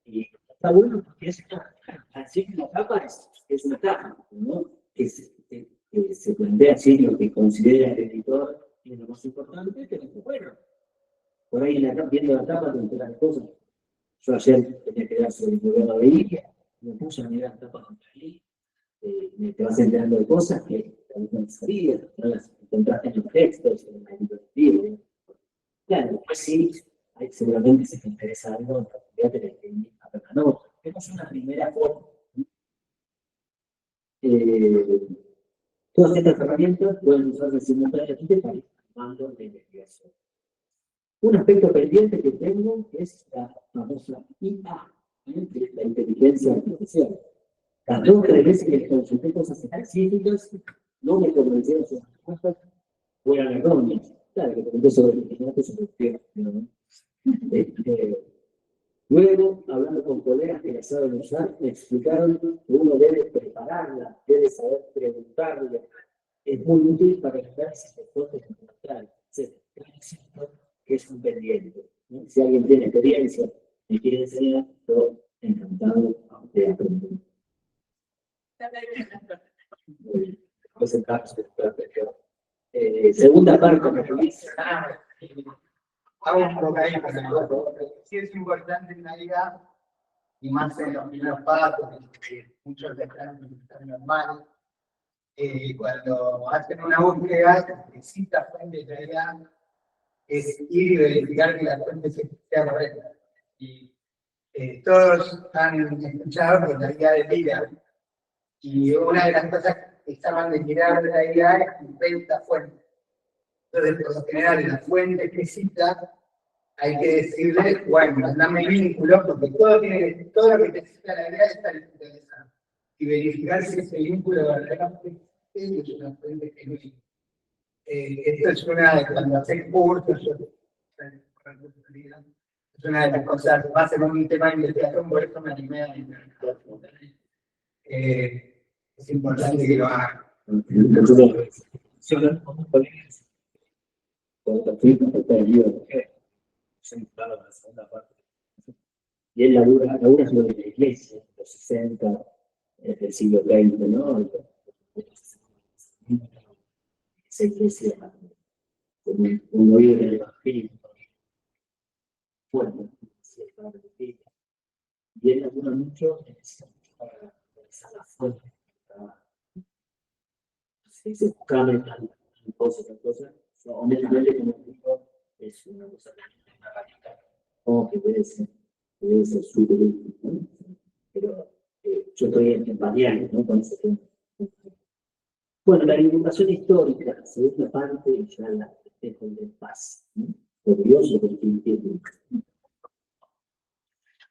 y está bueno porque es así que la etapa es una etapa, ¿no? Que se plantea así lo que considera el editor es lo más importante, pero bueno, por ahí viendo la etapa te enteras de cosas. Yo ayer tenía que dar sobre el gobierno de Iria, me puse a mirar la etapa contra ahí, te vas enterando de cosas que tal vez no sabías, no las encontraste en los textos, en el libro. Claro, después sí, seguramente si te interesa algo, en realidad tenés que ir a ver la nota. Es una primera forma. Todas estas herramientas pueden usarse simultáneamente para ir armando la investigación. Un aspecto pendiente que tengo es la famosa IA, la inteligencia artificial. Las 2 o 3 veces que les consulté cosas específicas, no me convencieron sus respuestas, fueran erróneas. Claro, que pregunté sobre el inteligente sobre ¿no? Luego, hablando con colegas que la saben usar, me explicaron que uno debe prepararla, debe saber preguntarle. Es muy útil para el análisis de fuentes documentales. Que es un pendiente. ¿No? Si alguien tiene experiencia y quiere enseñar, yo encantado de aprender. Segunda parte me revisa.
Vamos por ahí, pero sí es importante navegar, y más en los primeros pasos, que muchos están normales. Cuando hacen una búsqueda, necesita fuente de realidad, es ir y verificar que la fuente sea correcta. Y todos han escuchado por la guía de vida. Y una de las cosas que estaban de mirar de la guía es que inventa fuente. Entonces, por lo general, la fuente que cita, hay que decirle, bueno, dame vínculo, porque todo lo que te cita la guía está interesado. Y verificar si ese vínculo verdaderamente es una fuente genuina. Esto es una de cuando haces cursos, es una de las cosas, va a ser un tema de investigación, por eso me animé a es importante que lo hagan.
Y él labura sobre la iglesia, los 60, del siglo XX, ¿no? Esa iglesia, un oído del evangelio, fuerte, y él labura mucho para realizar la fuente. Se dice buscar tal cosa, honestamente, como digo, es una cosa una variedad, o que puede ser súper útil, ¿no? Pero yo estoy en pañales, ¿no? Con ese tema. Bueno, la divulgación histórica, la segunda parte, ya la dejo de paz, ¿no? Orgulloso porque entiendo.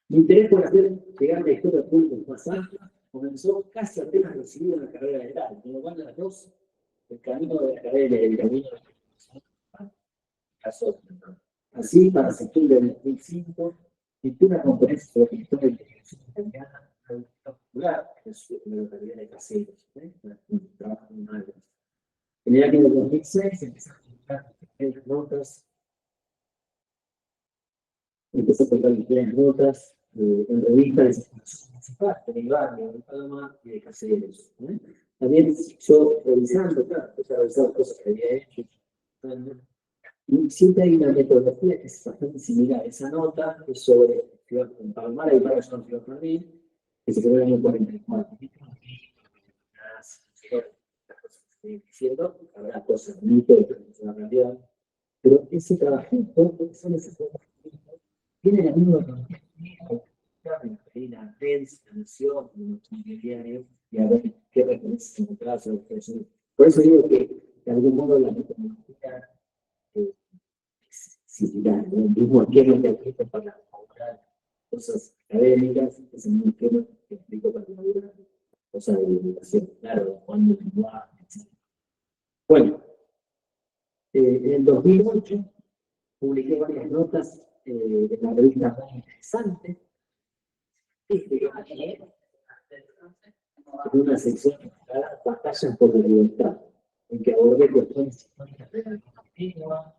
Mi interés por hacer llegar la historia al público más amplio comenzó casi apenas recibido la carrera de grado, con lo cual a las dos, el camino de la carrera y el camino de la casó. Así, para septiembre de 2005, dicté una conferencia sobre la historia de la televisión italiana popular, que es una localidad de Caseros, un trabajo muy malo. En el año 2006 empecé a publicar pequeñas notas. Empecé a publicar pequeñas notas en revistas de circulación municipal, de mi barrio, de Palma y de Caseros. También yo revisando, claro, empecé a revisar cosas que había hecho. Y siempre hay una metodología que es bastante similar. Esa nota es sobre en Palmar y para San Fermín, que se creó en el año 44. Diciendo, habrá cosas mitos de la realidad, pero ese trabajito, son esas cosas tiene la misma la prensa, la nación, el diario, y a ver qué referencias encontrar sobre eso. Por eso digo que de algún modo la metodología es similar, ¿no? El mismo esquema que aplico para elaborar cosas académicas, es el mismo esquema que aplico para elaborar cosas de divulgación, claro, cuando lenguaje, etc. Bueno, en el 2008 publiqué varias notas en la revista Muy Interesante, en una sección titulada Batallas por la Libertad, en que abordé cuestiones históricas de la época antigua,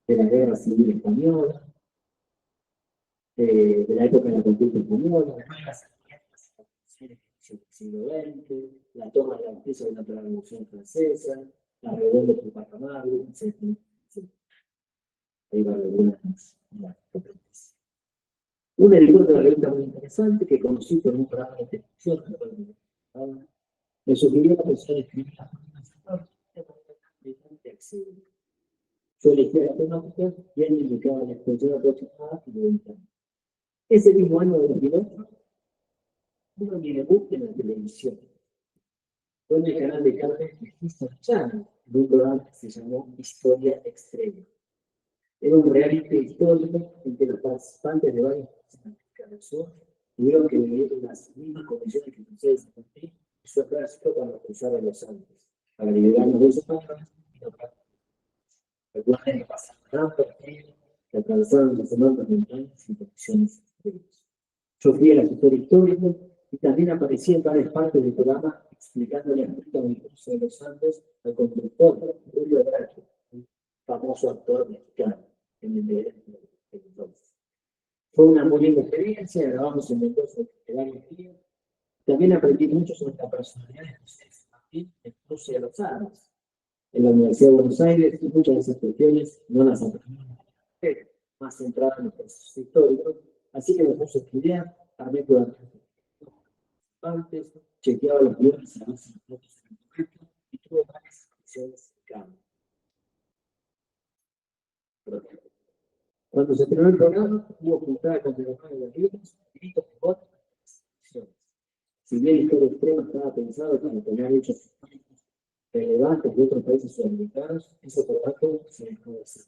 de la Guerra Civil Española, de la época de la conquista española, de las alianzas del siglo XX, la toma de la Bastilla durante la Revolución Francesa, la rebelión de Tupac-Amaru, etc. Ahí va algunas competencias. Un editor de la revista muy interesante que conocí por un programa de televisión, me sugirió la persona de escribir las páginas de accesible. Yo elegí la temática y él me indicaba la extensión aproximada y lo editaba. Ese mismo año de 2008, tuve mi debut en la televisión. Fue en el canal de cable History Channel, en un programa que se llamó Historia Extrema. Era un reality histórico en que los participantes de varios países de América del Sur tuvieron que vivir en las mismas condiciones que ustedes y su ejército cuando cruzaron los Andes, para liberarnos de esos países y no para. Recuerden que pasaron tanto frío que atravesaron las demandas montañas en condiciones extremas. Yo fui a la historia histórica y también aparecí en varias partes del programa explicando la ruta del cruce de los Andes al constructor Julio Bracho, un famoso actor mexicano en el de entonces. Fue una muy linda experiencia, grabamos en Mendoza el año tío. También aprendí mucho sobre la personalidad de José Martín en cruce de los Andes. En la Universidad de Buenos Aires, muchas de esas cuestiones no las aprendí, más centradas en los procesos históricos, así que me puse a estudiar, armé antes, chequeaba los guiones a ver si los datos eran correctos y tuve varias expresiones de cambio. Cuando se terminó el programa, hubo juntada con el hermano de los libros, gritos de voz y expresiones. Si bien Historia Extrema estaba pensado para tener hechos históricos relevantes de otros países sudamericanos, ese trabajo se dejó de hacer.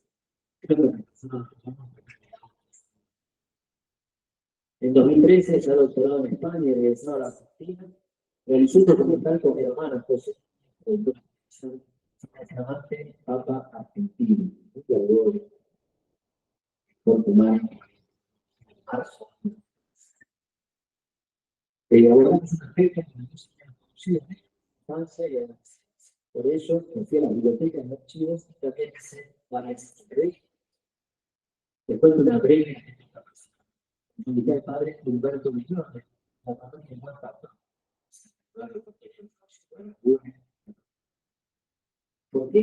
En 2013, ya doctorado en España y regresado a la Argentina, realizó un documental con mi hermana José, sobre Papa Argentino, por tomar en marzo. Abordamos un aspecto que no se había conocido en la infancia y adolescencia. Por ello, me fui a la biblioteca de archivos y también hice varias entrevistas. Después de una breve invité al padre Humberto Villone, la parroquia de Buen Pastor. ¿Por qué?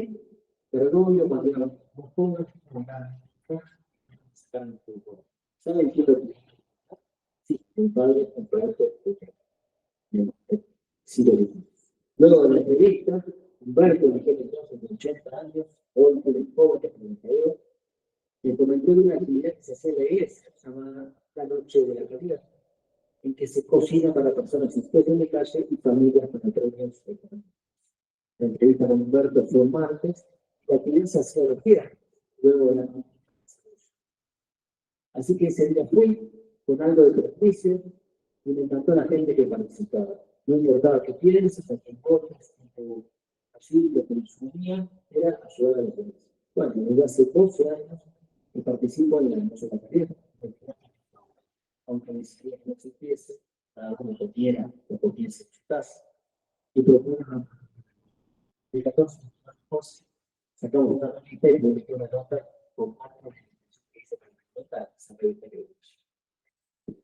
Pero yo cuando era muy joven, ¿saben qué es lo que sí, el padre Humberto Villone? Sí lo dijo. Luego de la entrevista, Humberto, que entonces de 80 años, hoy un joven de 32, me comentó de una actividad que se hace en la iglesia, llamada la Noche de la Caridad, en que se cocina para personas en situación de calle y familias con problemas económicos. La entrevista con Humberto fue el martes, la actividad se hacía los viernes, luego de la noche. Así que ese día fui con algo de prejuicio y me encantó la gente que participaba. No importaba qué pienses, a qué importas, allí lo que nos unía era ayudar a los demás. Bueno, desde hace 12 años que participo en la Noche de la Caridad, aunque ni siquiera no existiese, cada uno comiera o comiese en su casa. Y propongo el 14 de marzo, sacamos una revista y publiqué una nota con cuatro que hice para contar esa revista que vimos.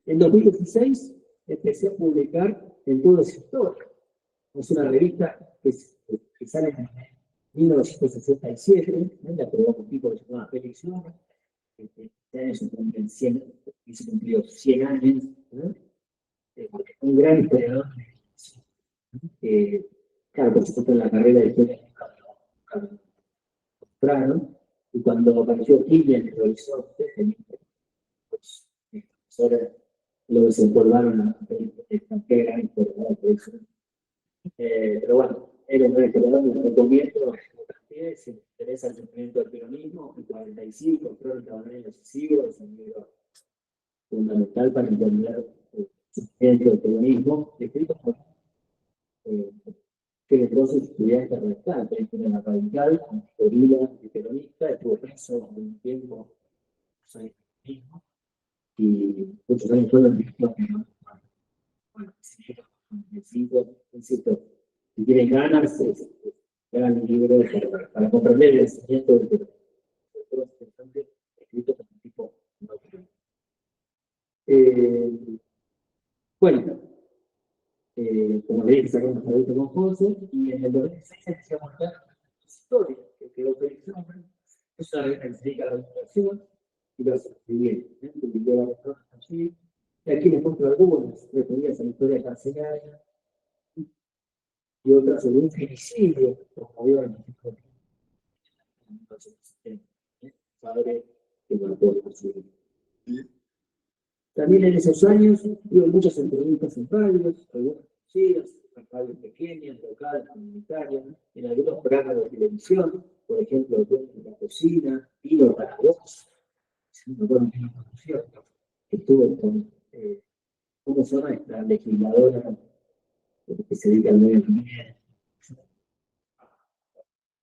En 2016 empecé a publicar en todo el sector. Es una revista que sale en 1967, ¿no? La creó un tipo que se llama Félix Luna. Este año se cumplen 100, y se cumplió 100 años, ¿no? Un gran historiador, claro, por supuesto en la carrera de historia compraron, y cuando apareció Killian, el horizonte, pues, los profesores lo desempolvaron a qué gran historiador que es. Pero bueno, era un gran historiador, lo recomiendo, si les interesa el sentimiento del peronismo, el 45, Crónica de Años Sucesivos, es un libro fundamental para entender el sentimiento del peronismo, escrito por que de todos sus estudiantes restantes, en la radical, gorila y peronista, estuvo preso un tiempo, mismo, y muchos años fueron directos que no, bueno, insisto, si quieren ganas, hagan un libro para comprender el enseñamiento del peronismo, escrito por un tipo no peronista. Bueno, como le dije, sacamos una revista con José, y en el 2016 empezamos a hablar de historia, que quedó Felixón. Es una revista que se dedica a la educación y lo escribí, publiqué varias cosas allí. Y aquí les muestro algunas referidas a la historia carcelaria y otras sobre un femicidio que promovió el Instituto de padre que mató a su hijo. También en esos años hubo muchas entrevistas en radios, algunas conocidas, en radios pequeñas, locales, comunitarias, en algunos programas de televisión, por ejemplo, en la cocina, Vino para vos, que estuvo con, ¿cómo se llama esta legisladora que se dedica al medio ambiente?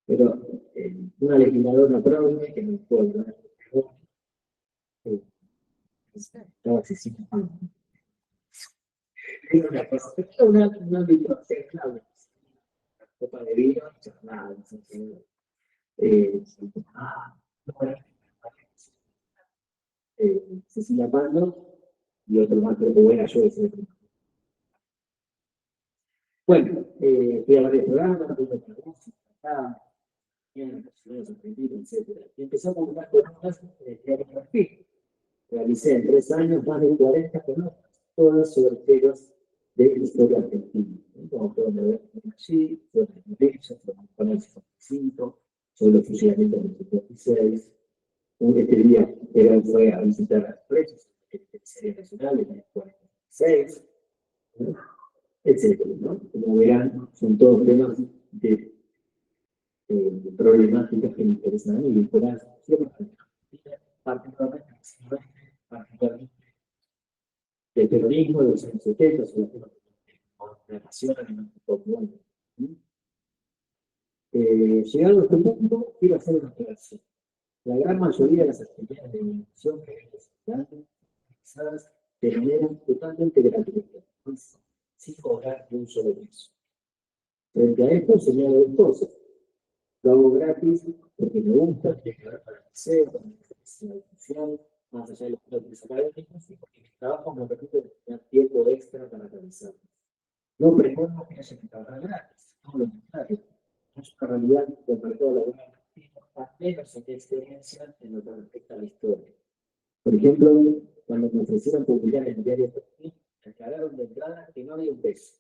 Pero una legisladora progre que no puedo estaba asesinada. Una biblioteca, una copa de vino, nada, Cecilia Pando y otro más, pero que buena yo decía. Bueno, fui a varios programas, tuve música, etc. Y empecé a publicar columnas de diario Perfil. Realicé en 3 años más de 40 columnas, todas sobre temas de historia argentina. Como pueden ver allí, sobre la derecha, sobre el canal 55, sobre los fusilamientos del 76. Este día Perón fue a visitar las presas en la Serie Nacional en el 46, ¿no? Etcétera, ¿no? Como verán, son todos temas de problemáticas que me interesan a mí, vinculadas particularmente del peronismo de los años 70, sobre todo la nación en el mundo. Llegado a este punto, quiero hacer una aclaración. La gran mayoría de las actividades de educación que vemos realizadas de manera totalmente gratuita, sin cobrar ni un solo peso. Frente a esto, señalo dos cosas. Lo hago gratis porque me gusta, tiene que ver para el museo, para la difusión, más allá de los propios académicos, y porque mi trabajo me permite tener tiempo extra para realizarlo. No pretendo que haya que trabajar gratis, todo lo contrario. Es una realidad del mercado laboral argentino, al menos en mi experiencia en lo que respecta a la historia. Por ejemplo, cuando me ofrecieron publicar en el diario Perfil, me aclararon de entrada que no había un peso.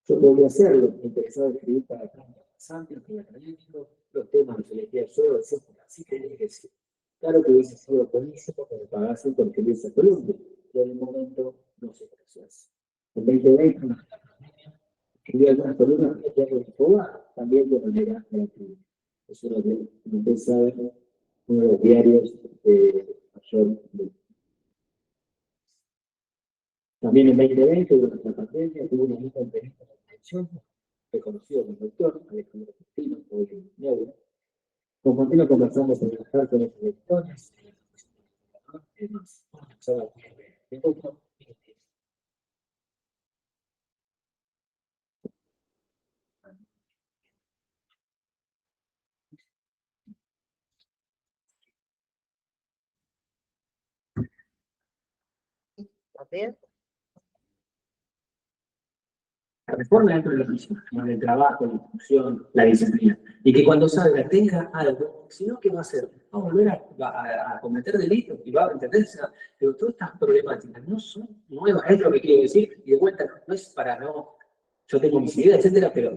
Yo podría hacerlo, interesado en escribir para Crónica Pasante, que académico, los temas los elegía yo, etc. Así que dije que sí. Claro que hubiese sido buenísimo que me pagasen porque vi esa columna, pero en el momento no se puede hacer. En 2020, escribí algunas columnas que ya de Cuba, también de manera gratuita. Es uno de, como ustedes saben, uno de los diarios de mayor lectura. También en 2020, durante la pandemia, tuve una misma entrevista con televisión, reconocido como doctor, Alejandro Cristina, hoy en Neuro. Con continuo conversamos sobre viajar con los lectores, demás. La reforma dentro de la misma, ¿no? El trabajo, la instrucción, la disciplina. Y que cuando salga tenga algo, si no, ¿qué va a hacer? Va a volver a cometer delitos y va a entenderse. Pero todas estas problemáticas no son nuevas, es lo que quiero decir. Y de vuelta, no es para no. Yo tengo mis ideas, etcétera, pero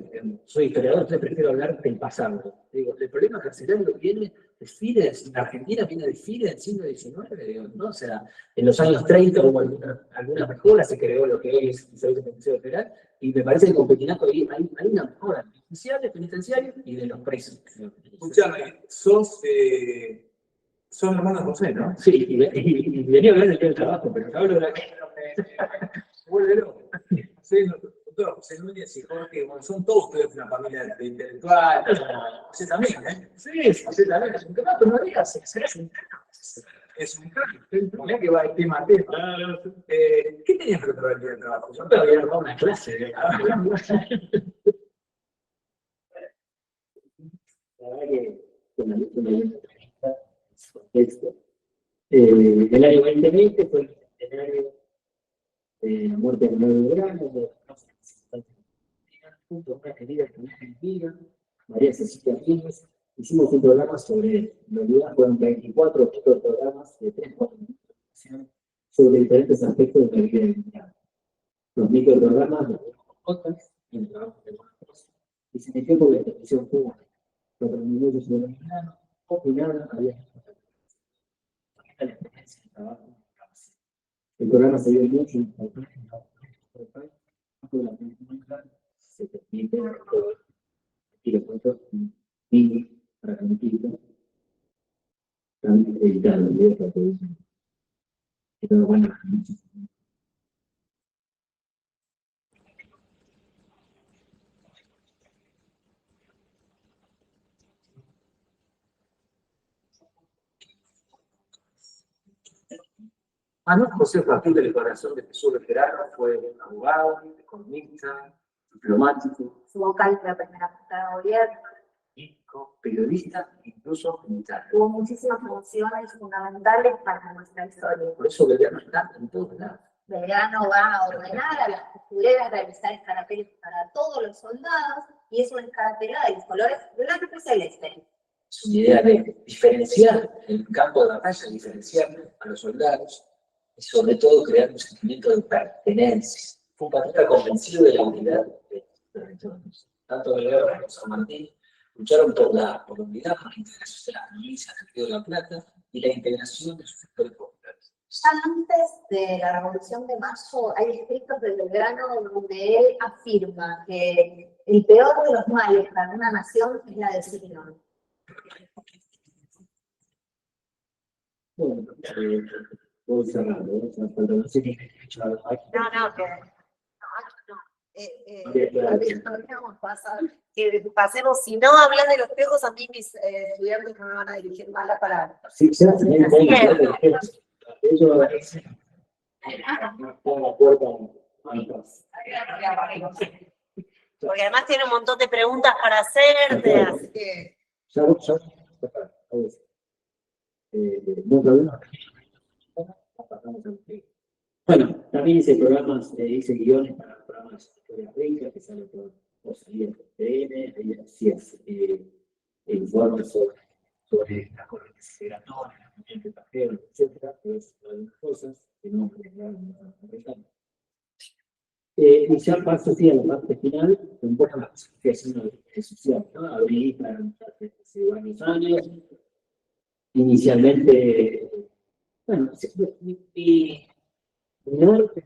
soy historiador, entonces prefiero hablar del pasado. Digo, el problema carcelario viene de Fidesz, en Argentina viene de Fidesz del siglo XIX, digo, ¿no? O sea, en los años 30 hubo alguna mejora, se creó lo que hoy es el Servicio Penitenciario Federal, y me parece que con Petinato hay una mejora judicial, penitenciaria y de los presos.
Escuchame, sos hermanos José, ¿no?
Sí, y venía a hablar del trabajo, pero hablo de la
Vuelve loco. Sí, doctor José Núñez y Jorge, bueno, son todos ustedes una familia de intelectuales. José también, ¿eh?
Sí, José también es un tema, pero no dejas, serás un
Es un crack. Mirá que va de tema a tema. ¿Qué tenías que traer el trabajo?
Yo te había dado una clase. La verdad que con la entrevista, contexto. El año 2020 fue el centenario de la muerte de 9 de verano, junto a una querida amiga, María Cecilia Míguez, hicimos un programa sobre, en realidad fueron 24 programas de 3-4 minutos sobre diferentes aspectos de la vida del migrante. Los microprogramas, los otros, y el trabajo de los otros, y se metió con la televisión pública. Los minutos sobre el migrante, opinaron, había la experiencia de trabajo en la cárcel. El programa se dio mucho en el país, de la película, se permite y lo cuento y para permitirlo también editar los videos para poder pero bueno.
Manuel José Joaquín del Corazón de Jesús Veterano fue abogado, economista, diplomático,
Su vocal de la primera junta de gobierno.
político, periodista, incluso militar.
Tuvo muchísimas funciones fundamentales para nuestra historia.
Por eso Belgrano está en todos lados.
Belgrano va a ordenar a las costureras realizar escarapelas para todos los soldados y es una escarapela de los colores blanco y celeste.
Es una idea de diferenciar en el campo de batalla, diferenciar a los soldados y sobre todo crear un sentimiento de pertenencia. Fue un patriota convencido de la unidad de los territorios. Tanto Belgrano como San Martín lucharon por la unidad, por la integración de las milicias del Río de la Plata y la integración de sus sectores populares.
Ya antes de la Revolución de Mayo hay escritos de Belgrano donde él afirma que el peor de los males para una nación es la desunión.
Bueno, voy cerrando, pero no sé qué he hecho algo aquí.
No, que pasemos, si no hablas de los espejos, a mí mis estudiantes no me van a dirigir mal la palabra.
Sí, ya tenía que ver. Ellos están la puerta
Porque además tiene un montón de preguntas para hacerte, así que...
no problema. Bueno, también hice programas, hice guiones para programas de historia rica que sale por salir de TN, ahí hacías informes sobre las corrientes migratorias, las corrientes pajeras, etcétera, que es algunas cosas que no y ya paso así a la parte final, un poco la clasificación social, ¿no? Abrí para hace varios años, inicialmente, bueno, mi norte,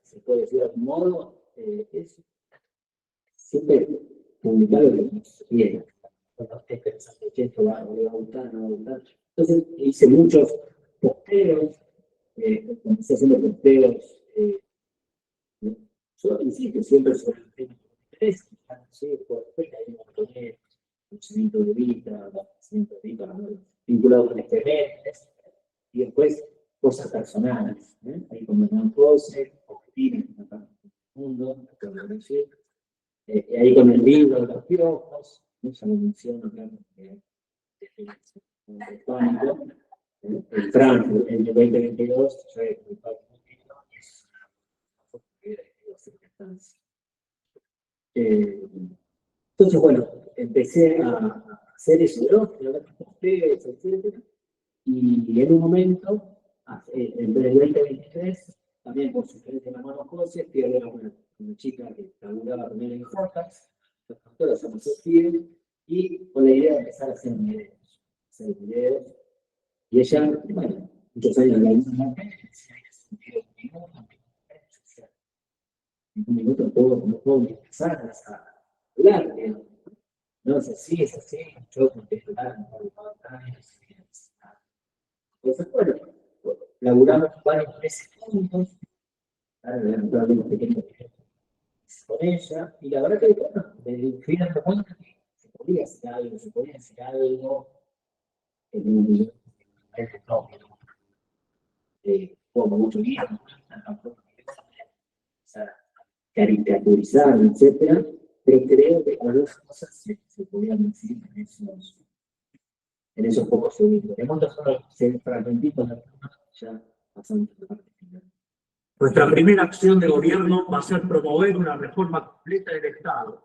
se puede decir de algún modo, es siempre publicar lo que nos viene. Cuando estés pensando que esto va a gustar, no va a gustar. Entonces hice muchos posteos, comencé haciendo posteos, yo insisto siempre sobre el tema de interés, después hay un montón de conocimiento de vida, vinculado con experiencias, y después cosas personales, ahí como no cose, objetivos, en el mundo, que lo decir. Ahí con el libro de los piojos, no se lo menciono, claro, el pánico, el Frankfurt, el de 2022, es entonces, bueno, empecé a hacer eso, ¿no? Etcétera, y en un momento, entre el 2023, también por sugerencia de la mano José, fui a ver a una chica que laburaba también en Jotas, la doctora se llama Sofía, y con la idea de empezar a hacer videos, y ella, bueno, muchos años en la misma mujer, en un minuto no puedo empezar a hablar, no es así, yo contesto entonces, bueno, laburamos varios meses juntos, algunos pequeños con ella, y la verdad que, bueno, me fui dando cuenta que se podía hacer algo, en un como mucho tiempo, caricaturizar, etcétera, pero creo que algunas cosas se podían decir en esos pocos segundos. De montos son fragmentitos, ya pasamos a la parte final.
Nuestra primera acción de gobierno va a ser promover una reforma completa del Estado.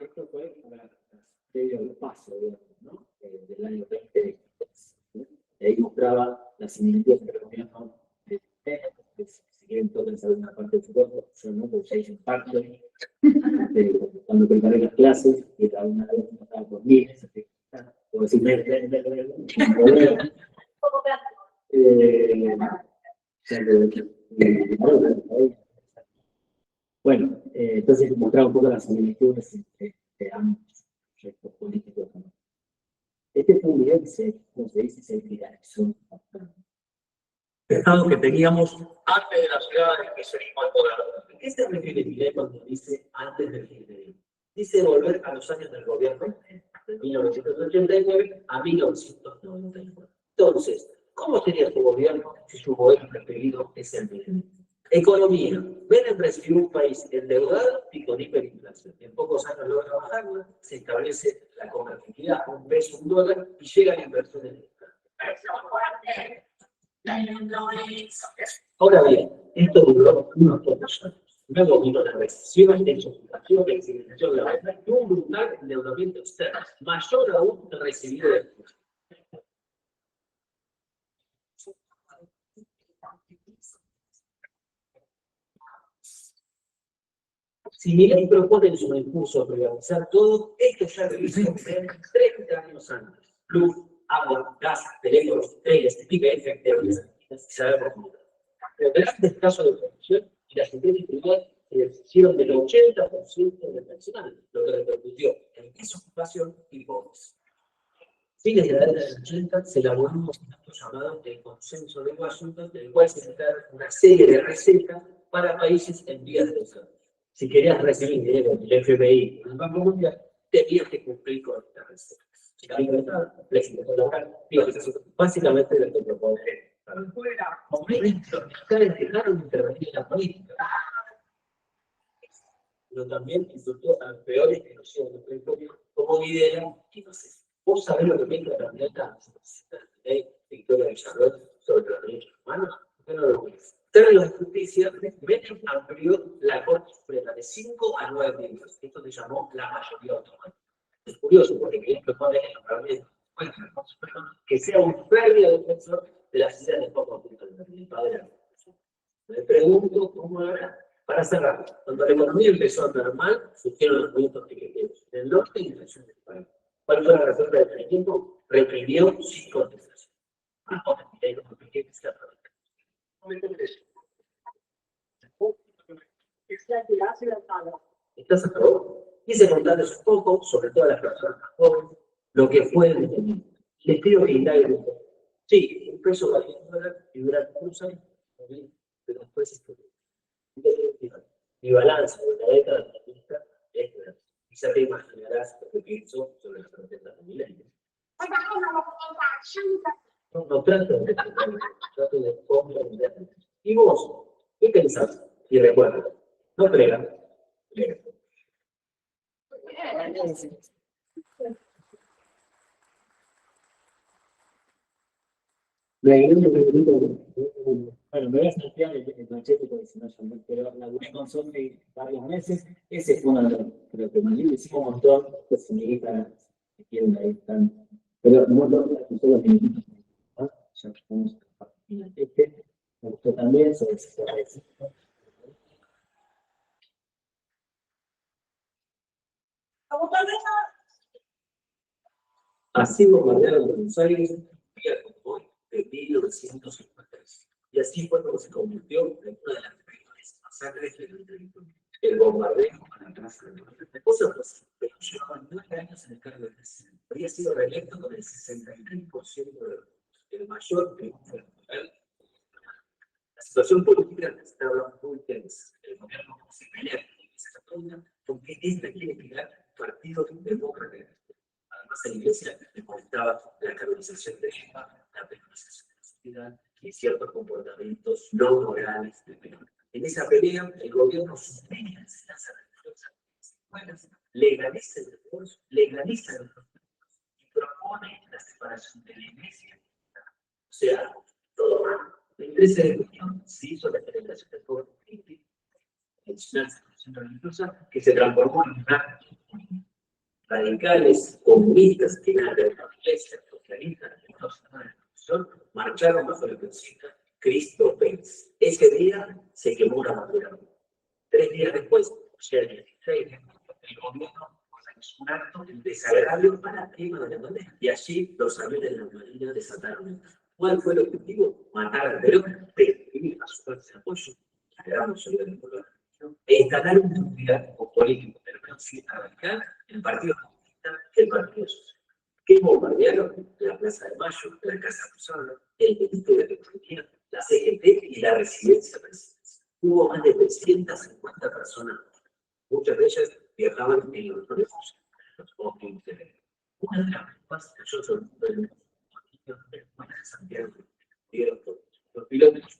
Esto fue previo al paso, ¿no? Del año 2023. Ahí mostraba la similitud entre el gobierno de si quieren todos saber una parte de su cuerpo, yo no, porque ya hice un pacto cuando preparé las clases, y era una vez que estaba por mí, por decir, bueno, entonces mostraba un poco las similitudes entre ambos proyectos políticos. Este fue un video que como se dice, se viralizó bastante.
Estado que teníamos antes de la llegada del kirchnerismo al poder.
¿Qué se refiere Milei cuando dice antes del kirchnerismo? Dice volver a los años del gobierno de 1989 a 1999. Entonces, ¿cómo sería su gobierno si su gobierno preferido es el mismo? Economía. Menem recibió un país endeudado y con hiperinflación. En pocos años logra bajarla, se establece la convertibilidad, un peso, un dólar, y llega la inversión en el Estado. Ahora bien, esto duró unos pocos años. Luego vino la recesión, desocupación, flexibilización de la banca y un brutal endeudamiento externo, mayor aún que recibido del Estado. Si Milei propone en su impulso a privatizar todo, esto ya lo hizo 30 años antes. Luz, agua, gas, teléfonos, trenes, IPF, y sabemos cómo. Pero grandes casos de corrupción y las empresas privadas se deshicieron del 80% del personal, lo que repercutió en desocupación y pobres. Fines de la década del 80 se elaboró un documento llamado el Consenso de Washington, del cual se trata una serie de recetas para países en vías de desarrollo. Si querías recibir dinero del FMI o del Banco Mundial, tenías que cumplir con estas recetas. Flexibilización laboral, privatización, básicamente lo que propone. Los militares dejaron de intervenir en la política, pero también insultó a los peores que nos llevan a la como Videla y no sé. ¿Vos sabés lo que piensa la candidata Victoria Villarroel sobre los derechos humanos? Usted no lo conoce. Términos de justicia, Menem amplió la Corte Suprema de 5 a 9 miembros. Esto se llamó la mayoría automática. Es curioso porque Milei propone en los parlamentos que sea un férreo defensor de las ideas de poco del padre. Me pregunto cómo era. Para cerrar, cuando la economía empezó a andar mal, surgieron los movimientos piqueteros en el norte y en el sur del país. ¿Cuál fue la respuesta del tiempo?
reprimió sin contestación. ¿Estás a favor? Quise contarles un poco, sobre todo a las personas más jóvenes, lo que fue el detenido. Les pido que indaguen un poco. Sí, un peso valió $1 y durante unos años, pero después esto. Mi balance de la década de la lista es grande. Quizá te imaginarás lo que pienso sobre las protestas de Milenio. No trato de comprender. ¿Y vos? ¿Qué pensás? Y recuerda, no creas.
Bueno, me voy a saltear el machete porque si no ya no, pero laburé con Sofi varios meses. Ese fue uno de los, creo que más lindo, hicimos un montón, pues amiguitas que quieren ahí están. Pero no solo amiguitas, ¿no? Ya estamos en el este. Me gustó también, sobre ese.
Así bombardearon Buenos Aires día como hoy de 1956. Y así fue como se convirtió en una de las peores masacres del territorio. El bombardeo a la Plaza de Mayo. La cosa fue así, pero llevaban 9 años en el cargo de presidente. Había sido reelecto con el 63% de los votos, el mayor triunfo electoral. La situación política estaba muy tensa. El gobierno se pelea en esa campaña porque esta quiere crear partidos demócratas. Además, la iglesia le comentaba la canonización de Eva, la penalización de la sociedad y ciertos comportamientos no morales de Perón. En esa pelea, el gobierno suspende la enseñanza religiosa en las escuelas, legaliza el divorcio, legaliza los prostitutos y propone la separación de la iglesia. O sea, todo mal. El 13 de junio se hizo la celebración del gobierno religiosa que se transformó en una radicales, comunistas, que eran de la iglesia, socialistas, de la revolución, marcharon bajo la consigna Cristo Pérez. Ese día se quemó la bandera. 3 días después, o sea, el 16, el gobierno organizó un acto de desagravio para la quema de la bandera. Y allí los aviones de la Marina desataron. ¿Cuál fue el objetivo? Matar a Perón, perseguir a su fuerza de apoyo, quedarnos sobre el pueblo e instalar un unidad político del radical, el Partido Comunista y el Partido Social. ¿Qué bombardearon? La Plaza de Mayo, la Casa Rosada, el Ministerio de Economía, la CGT y la Residencia Presidencial. Hubo más de 350 personas, muchas de ellas viajaban en los refugios, los bombings de una de las más que yo soy de Santiago, los pilotos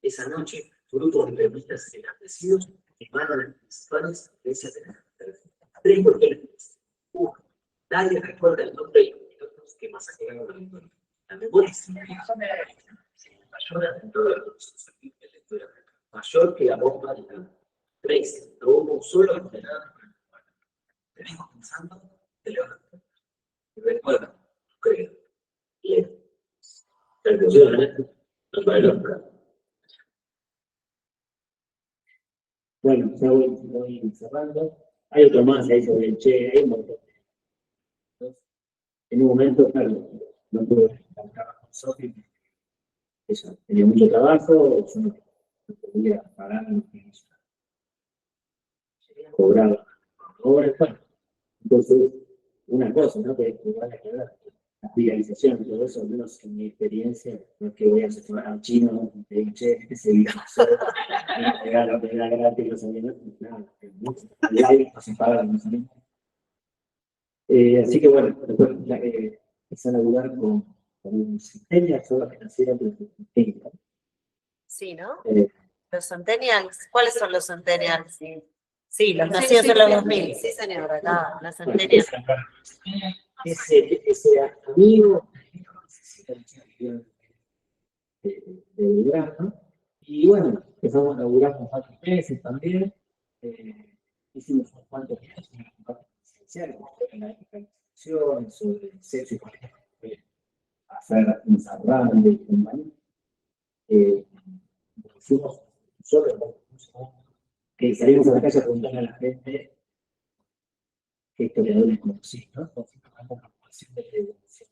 esa noche, grupos de periodistas enardecidos quemaron las principales iglesias de la capital. 3 mujeres. Uno, nadie recuerda el nombre de los pilotos que masacraron a la La memoria es mayor dentro de los de lectura, mayor que la bomba de la 3, no hubo un solo condenado. Te vengo pensando, te levanto. Recuerda, creo, bien. La cuestión es no para el otro.
Bueno, ya voy cerrando. Hay otro más ahí sobre el Che, hay un montón. En un momento, claro, no pude trabajar con Sofi. Eso, tenía mucho trabajo, yo no podía pagar lo que cobraba. Ahora, bueno, entonces, una cosa, ¿no? Que van a quedar la viralización y todo eso, al menos en mi experiencia, no es que voy a asesorar a un chino y te digo, che, ese video, regalo, te da gratis, los amigos, nada, al live no se paga, no se así que bueno, después empecé a laburar con un centennial, son los que nacieron de los centennials.
Sí, ¿no?
Eh,
Los centennials, ¿cuáles son los centennials? Sí, los nacidos en los 2000. Sí, señora, los centennials.
Ese amigo de Belgrano, y bueno, empezamos a laburar con 4 meses también. Hicimos unos cuantos videos en la parte esencial, en la educación, sobre sexo y política, hacer ensarrando y compañía. Hicimos solo que salimos a la calle a preguntarle a la gente qué historiadores conocí, ¿no? Entonces, tocamos la ocupación de la evolución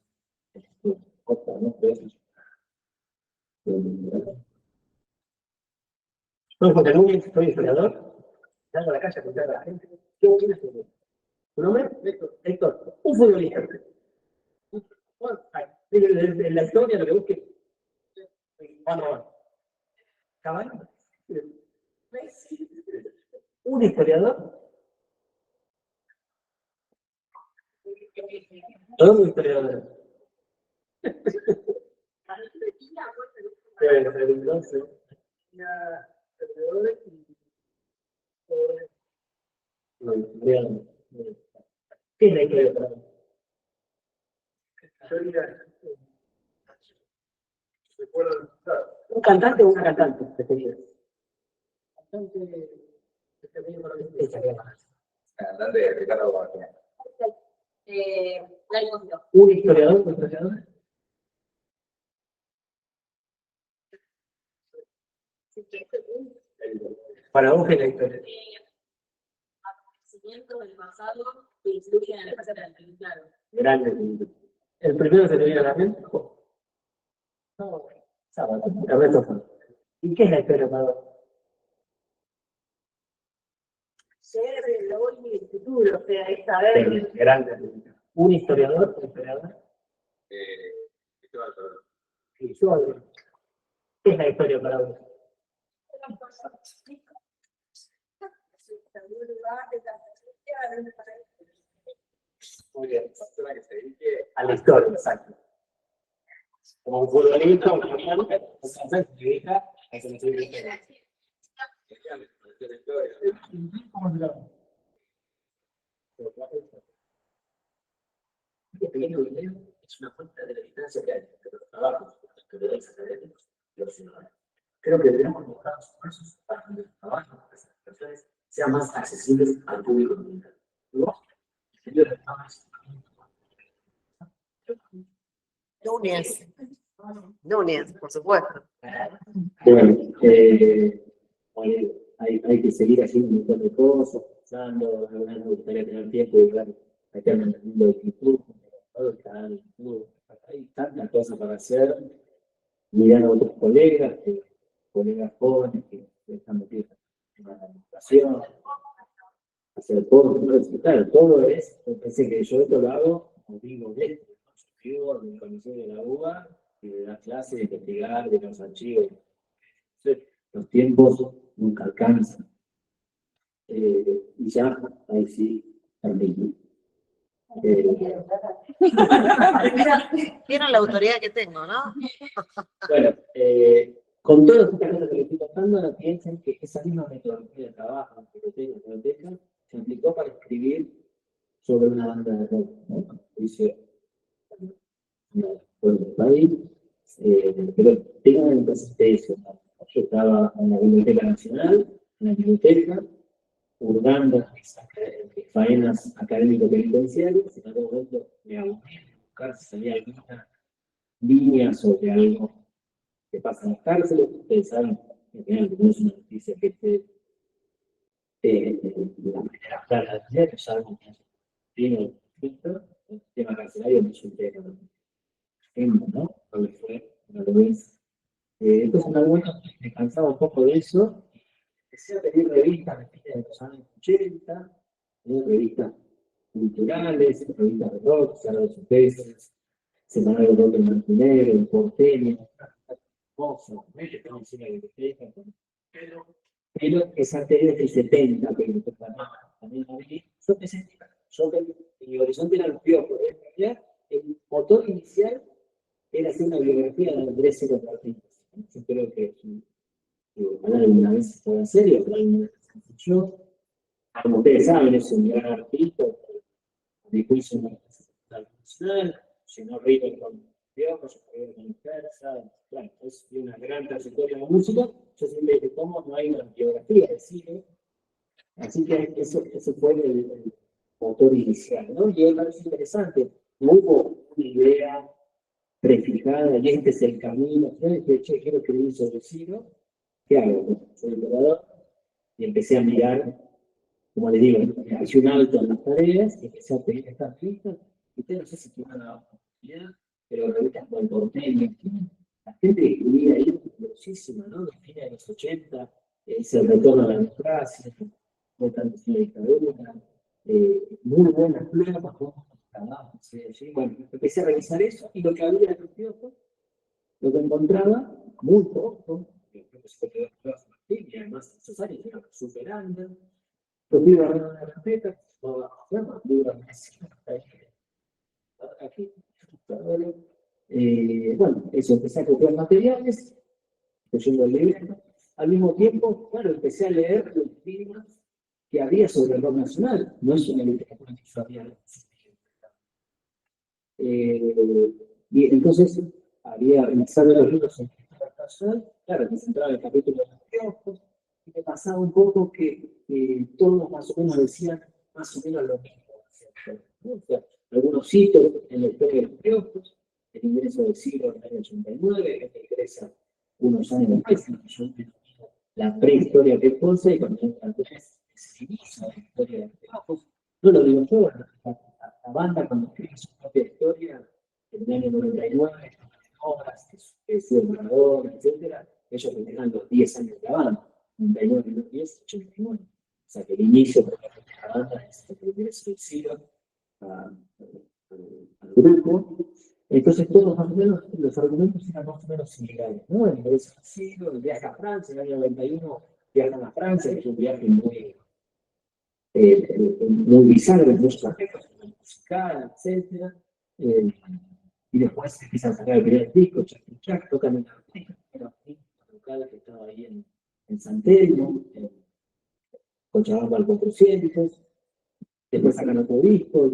del estudio. Otra, ¿no? Pero eso es no, porque nunca soy historiador, salgo a la calle a contar a la gente. ¿Quién es tu nombre? Héctor. Un futbolista. Bueno, en la historia lo que busque. Bueno, Caballo. Un historiador. Todos los historiadores. Entonces, ¿qué es la historia? ¿Un cantante o una cantante?
Cantante de Ricardo Guardia.
¿Un historiador o historiador? Para vos, ¿qué es la historia?
Del pasado que influyen en el presente, claro.
Grande. ¿El primero se te viene a la mente? No, sábado, el resto fue. ¿Y qué es la historia para vos?
Ser el hoy y el futuro, o sea, es saber.
Grande. ¿Un historiador o historiador? Cristóbal. ¿Qué es la historia para vos? Muy bien. A la historia, exacto. Como un futbolista, un campeón, se dedica a conocer la historia. ¿Cómo se llama?
Este pequeño video es una muestra de la distancia que hay entre los trabajos de los historiadores académicos y los ciudadanos. Creo que deberíamos mejorar los esfuerzos para que los trabajos de las instituciones sean más accesibles al público dominicano.
Núñez, por supuesto.
Bueno, hay que seguir haciendo un montón de cosas, pensando, alguna vez me gustaría tener tiempo de ver acá en el mundo de YouTube, todo el canal de YouTube, hay tantas cosas para hacer, mirar a otros colegas, colegas jóvenes que están metidos en la administración, hacer claro, todo es, pensé que yo esto lo hago, como digo, de esto, yo vivo en el comisión de la UBA, y de dar clases, de investigar, de los archivos. Entonces, los tiempos nunca alcanzan. Y ya, ahí sí, termino.
Vieron la autoridad que tengo, ¿no?
Bueno, con todas estas cosas que les estoy contando, no piensen que esa misma metodología de trabajo que biblioteca se aplicó para escribir sobre una banda de rock, ¿no? Dice, por el país, pero tengan en presente eso, ¿no? Yo estaba en la Biblioteca Nacional, en la biblioteca, hurgando faenas académico-penitenciarias, en algún momento me aburrí de buscar si salía alguna línea sobre algo que pasa en las cárceles. Ustedes saben que no es una noticia que esté la primera plaga de ayer, ya algo que tiene el tema carcelario no es un tema, ¿no? Lo que fue una vez. Entonces, en algún momento me cansaba un poco de eso. Empecé a pedir revistas de fines de los años 80, revistas culturales, revistas de rock, Cerro de Sucesos, Semanal de Rock en Blanco y Negro, El Porteño, cosas, que estamos en la biblioteca, pero es anterior del 70, pero también abrí. Yo empecé en mi horizonte era el piojos, en realidad, el motor inicial era hacer una biografía de Andrés Cero Martínez. Yo creo que alguna vez se puede hacer y otra vez yo, como ustedes saben, es un gran artista, de juicio nacional, llenó River con piojos, con Persa, claro, es una gran trayectoria en la música. Yo siempre dije, ¿cómo no hay una biografía de cine? Así que eso fue el motor inicial, ¿no? Y me parece interesante, no hubo una idea prefijada, y este es el camino. Yo dije, che, quiero escribir sobre Ciro, ¿qué hago? Soy operador, y empecé a mirar como les digo, hice un alto en las tareas, y empecé a pedir estas listas, y ustedes no sé si tuvieron la oportunidad, pero revistas como el Porteño, la gente que escribía ahí, velocísima, ¿no? De fines de los 80, es el retorno a la democracia, votando sin la dictadura, muy buenas pruebas, trabajos, ¿sí? Bueno, empecé a revisar eso, y lo que había en los kioscos, lo que encontraba, muy poco, creo que se quedó pruebas Martín, y además esos años eran superando. Los libros de la carpeta, aquí, bueno, eso, empecé a copiar materiales, leyendo el libro. Al mismo tiempo, claro, empecé a leer los libros que había sobre el rock nacional, no es una literatura que yo había. Y entonces, había empezado a leer los libros sobre el rock nacional, claro, me centraba en el capítulo de los kioscos, y me pasaba un poco que todos más o menos decían más o menos lo mismo. ¿No? O sea, algunos hitos en la historia de los kioscos, el ingreso del siglo en el año 89, que ingresa unos años después, yo denomino la prehistoria de cosa, y cuando se inicia la historia de los kioscos, no lo digo yo, la banda cuando escribe su propia historia, en el año 99, obras, que es el Maradona, etc., ellos tenían los 10 años de la banda. 99 menos 10, 89. O sea que el inicio de la banda es el ingreso del siglo al grupo. Entonces, todos más o menos los argumentos eran más o menos similares, ¿no? El ingreso del siglo, el viaje a Francia, en el año 91 viajan a Francia, que es un viaje muy bizarro en muchos aspectos, musical, etc. Y después empiezan a sacar el primer disco, Chac, tocan una local que estaba ahí en San Telmo, en Cochabamba al 400, después sacan otro disco,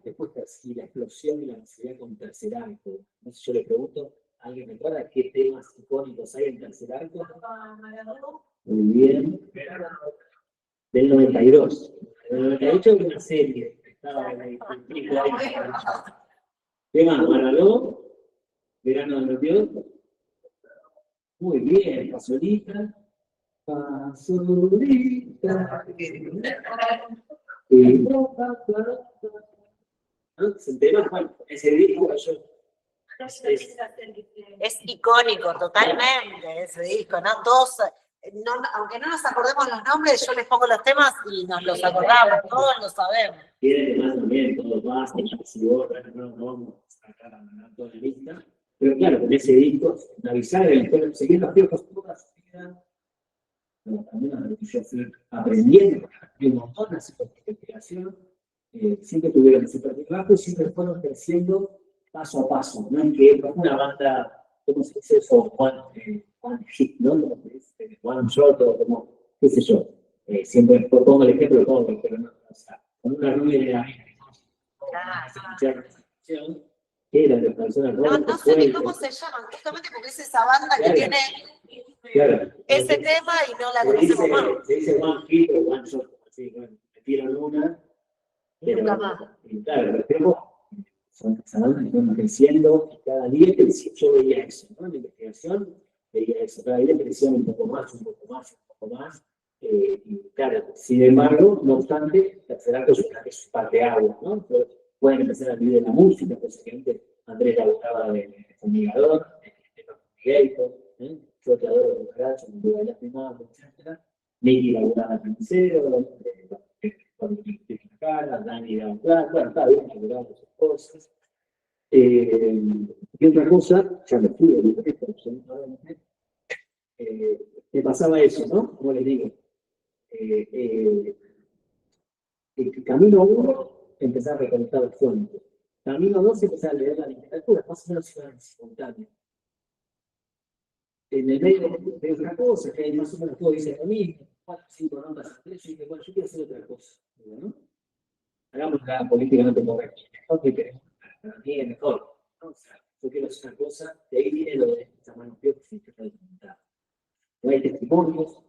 después y la explosión y la necesidad con tercer arco. No sé, yo le pregunto, ¿alguien me recuerda qué temas icónicos hay en tercer arco? Muy bien. Del 92. Del 98 hay una serie, estaba en el película ahí. ¿Qué más? Maradó, verano del 92. Muy bien, Pasolita. Pasolita. ¿Se entera? Bueno, ese disco yo.
Es icónico, totalmente, ese disco, ¿no? Todos, no, aunque no nos acordemos los nombres, yo les pongo los temas y nos los acordamos, todos lo sabemos.
Tiene temas también, todos más, si vos, no vamos a sacar a toda la lista. Pero claro, con ese disco, avisar el historia, seguir las fiestas todas, también lo que yo fui aprendiendo, un montón de creación, siempre tuvieron ese trabajo y siempre fueron creciendo paso a paso. No es que una banda, ¿cómo se dice eso? One hit, ¿no? One shot, o como, qué sé yo. Siempre pongo el ejemplo de todo, pero no, o sea, con una rubia de la que era de personas
no sé ni cómo se llaman, justamente porque es esa banda que tiene ese tema y no la conocemos más.
Se dice one hit o one shot, así, bueno, metieron una.
Nunca más.
Y claro, pero son bandas que fueron creciendo, y cada día yo veía eso, ¿no? En la investigación veía eso, cada día crecían un poco más, un poco más, un poco más. Y claro, sin embargo, no obstante, tercer acto es parte agua, ¿no? Pueden empezar a vivir de la música, pues gente, Andrés laburaba de fumigador, de yo te adoro de borracho, me voy a lastimar, etc. Nicky laburaba de carnicero, cuando te la cara, Dani daba bueno, está bien, laburaba sus cosas. Y otra cosa, ya me fui de esto, absolutamente, me pasaba eso, ¿no? Como les digo, el camino 1, empezar a recolectar las fuentes. Camino 2, empezar a leer la literatura, más o menos iban simultáneo. En el medio de otra cosa, que más o menos todo dice lo mismo, 4 o 5 notas a 3, yo dije, bueno, yo quiero hacer otra cosa. ¿No? Hagamos la políticamente correcta. Mejor que queremos, para mí es mejor. ¿No? O sea, yo quiero hacer una cosa, de ahí viene lo de esta mano que se está documentado. No hay testimonios,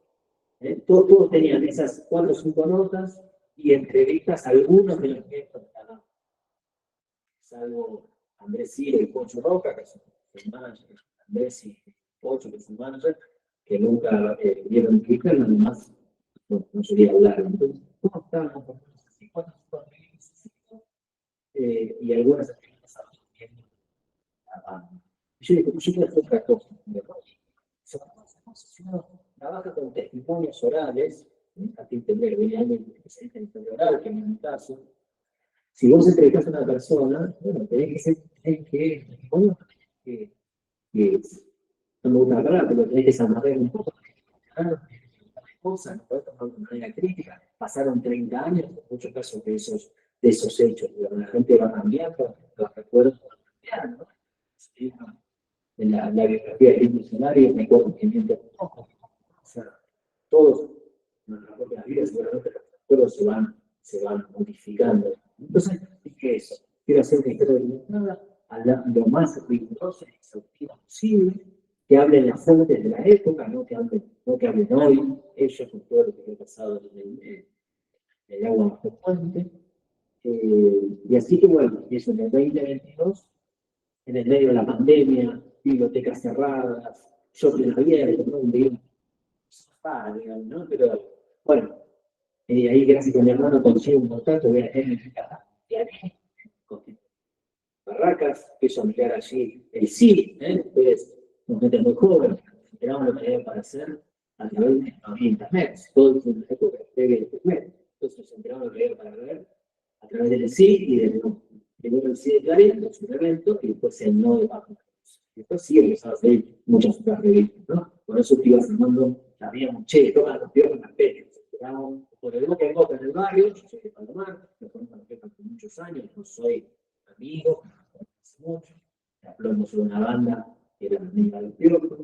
todos tenían esas 4 o 5 notas y entrevistas a algunos de los que contaban. Salvo Andrés Ciro y Pocho Roca, que son manager, Andrés y Pocho, que son manager, que nunca vieron Twitter, nada más
bueno, no solía hablar. Entonces, ¿cómo estaban? ¿Cuántos necesito? Y algunas actividades viendo la banda. Y yo dije, yo quiero hacer otra cosa. Si uno trabaja con testimonios orales, a ti te viene alguien especialista en historia oral, que en mi caso, si vos entrevistás a una persona, bueno, tenés que bueno, que no me gusta hablar, pero tenés que saber un poco cosas, no podés tomar de manera crítica. Pasaron 30 años, en muchos casos de esos hechos, pero la gente va cambiando, los recuerdos van cambiando. ¿Sí? En la biografía del diccionario me acuerdo que miente un poco. O sea, todos en nuestra propia vida seguramente los recuerdos se van modificando. Entonces dije eso, quiero hacer una historia documentada lo más rigurosa y exhaustiva posible, que hablen las fuentes de la época, no que hablen hoy, ellos con todo lo que ha pasado en el agua bajo puente. Y así que bueno, eso en el 2022, en el medio de la pandemia, bibliotecas cerradas, shopping abierto, ¿no? ¿No? Pero bueno, ahí gracias a mi hermano consigo un contacto, voy a tener Barracas, empiezo a mirar allí el sí, después nos gente muy joven, enteramos lo que había para hacer a través de internet, todo el tiempo de internet, entonces nos enteramos lo que había para ver a través del sí y del no. Primero el sí de Clarín, que es un evento, y después el no de Bajo. Después sí empezaba a hacer muchas otras revistas, ¿no? Por eso te ibas armando, sabíamos, che, toman los peores las pelis, esperábamos por el boca en boca en el barrio, yo soy de Palomar, me conozco a la peca por muchos años, no soy amigo, hace mucho, hablamos de una banda que era la amiga del Piojo.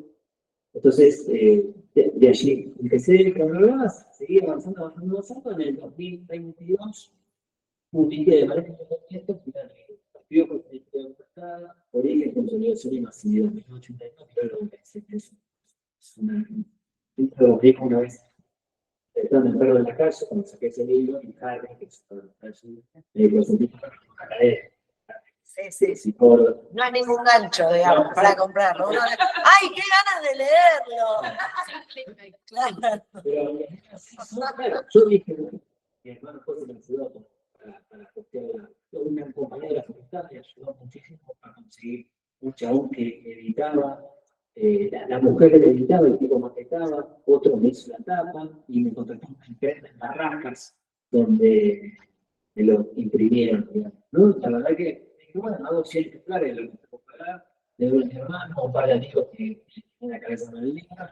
Entonces, de allí empecé con seguí avanzando, en el 2022, publiqué de manera independiente, Piojo, Origen, Consolidación y Masividad, en 1982, creo que es una vez estando en perro de la calle, cuando saqué ese libro, y Harry, que es perro de la calle, lo sentí como una cadena.
Sí. No hay ningún gancho, digamos, para comprarlo. ¡Ay, qué ganas de leerlo! Claro.
Pero, yo dije, mi hermano fue que me ayudó para costear una compañía de la facultad, me ayudó muchísimo para conseguir un chabón que editaba, la mujer que editaba, el tipo maquetaba, otro me hizo la tapa, y me contrató en Barracas, donde me lo imprimieron, digamos, ¿no? La verdad que bueno, hago 100 ejemplares de lo que te puedo pagar, le doy a mi hermano, un par de amigos que en la cabeza no le digan,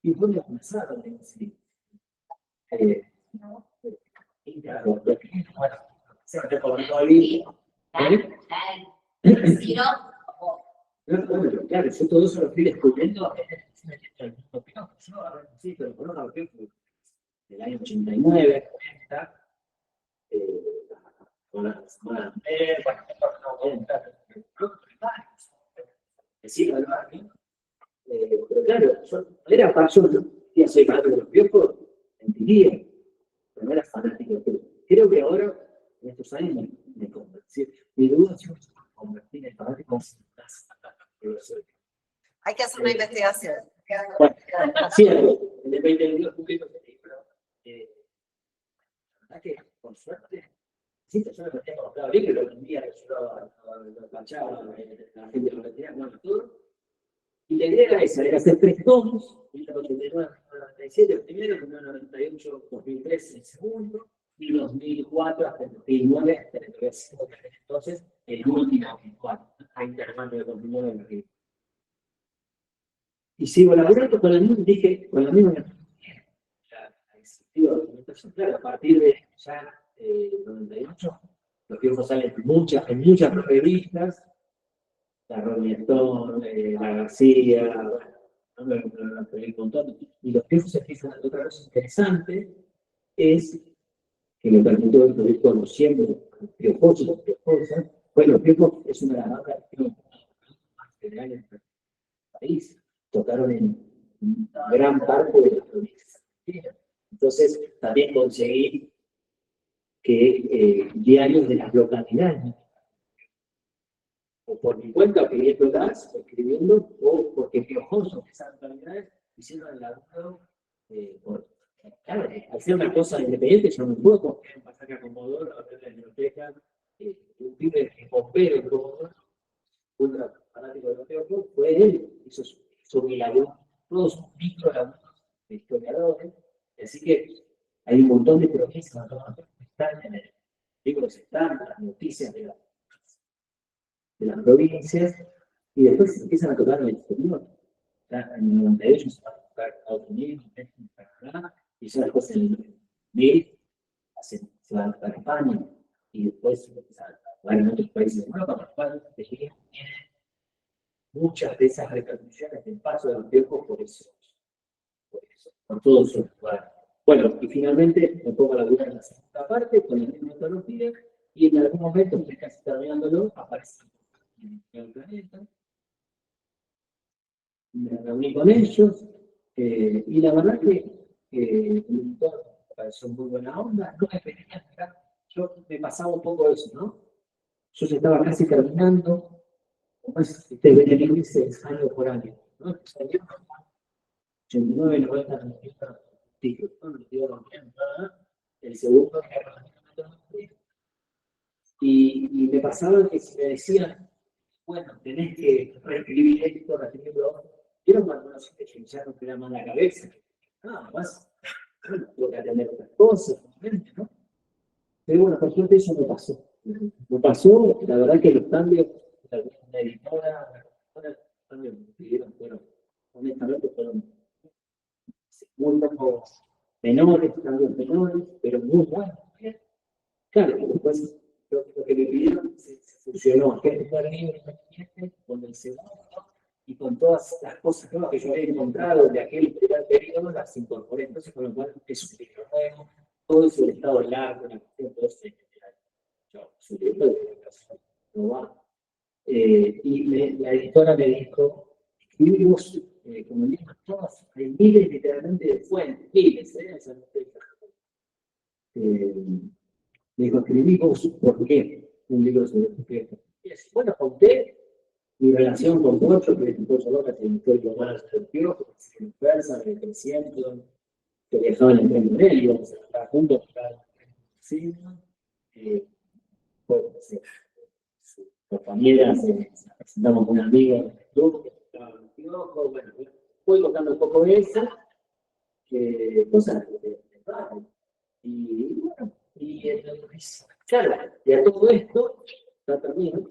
y fue una pasada, sí. Y claro, bueno, se me dejó el libro. Claro, yo todo eso lo fui descubriendo yo sí, pero por una del año 89, 90, con la semana del barrio. Pero claro, yo ya soy fanático de los viejos, mentiría, pero no era fanático. Creo que ahora, en estos años, me convencí. Mi duda es si me convertí en fanático.
Hay que hacer una investigación.
Bueno, cierto, en el 2022 publico ese libro. La verdad que, por suerte, sí, yo me metía con los libros, lo vendía, yo lo planchaba, la gente lo vendía, bueno, todo. Y la idea era hacer 3 tomos, 1989, 1997, el primero, 1998, 2003, el segundo, y 2004 hasta el 2009, hasta el tercero, entonces, el último, 2004, a intermano de 2009. Y sigo laburando con la misma a partir de ya 98, los viejos salen en muchas revistas, la Rolling Stone, la García, el montón, y los viejos empiezan a otra cosa interesante, es que me permitió ir conociendo los Piojosos, bueno, los Piojos es una de las bandas que más generales del país, tocaron en gran parte de las provincias. Entonces, también conseguí que diarios de las localidades, o por mi cuenta pidiendo gas, escribiendo, o porque Piojosos de esas localidades hicieron el laburo
Claro, al ser una cosa independiente, yo no puedo coger un pasaje a Comodoro, a ver la biblioteca, un pibe que bombero en Comodoro, ultra fanático de los teólogos, fue él, hizo su milagro, todos sus micro de historiadores, así que hay un montón de promesas que están en el libro, están en las noticias de las provincias, y después se empiezan a tocar en el exterior. En el 98 se van a tocar en Estados Unidos, en México, en Canadá, y son las cosas en el 2000, se van a tocar en España, y después se empiezan a tocar en otros países de Europa, por lo cual tiene muchas de esas repercusiones del paso de los tiempos por todos sus lugares. Bueno, y finalmente me pongo a laburar en la segunda parte con la misma metodología, y en algún momento, estoy casi terminándolo, aparece en el planeta. Me reuní con ellos, y la verdad que el editor me pareció muy buena onda, no me pedían, yo me pasaba un poco eso, ¿no? Yo ya estaba casi terminando, pues te ven 6 años por año, ¿no? 89, 90, 90, el segundo y me pasaba que si me decían, bueno, tenés que reescribir esto, reescribir lo otro, yo cuando no sé que ya no te da más la cabeza, nada más, tengo que atender otras cosas, ¿no? Pero bueno, por suerte eso me pasó. Me pasó, la verdad que los cambios, la editora, los cambios que me pidieron fueron, honestamente, fueron muy poco menores, cambios menores, pero muy buenos. Claro, después lo que me pidieron se funcionó. Este fue el libro con el segundo y con todas las cosas nuevas que yo había encontrado de aquel primer periodo, las incorporé. Entonces, con lo cual es un libro nuevo, todo es un estado largo, una cuestión, todo es su libro de no va. Y la editora me dijo, escribimos como libros todos, hay miles literalmente de fuentes, miles, me dijo, escribimos, ¿por qué? Un libro sobre por qué. Bueno, conté mi relación con Pocho, que es un Pocho Loca, que me fue el más del Piojo, que se fuerza, que creciendo, que viajaba en el tren con él, íbamos a estar juntos, sus compañeras, nos presentamos con un amigo del club, que estaba en el Piojo, bueno, fue contando un poco de eso, cosas de y bueno, claro, y a todo esto, ya termino,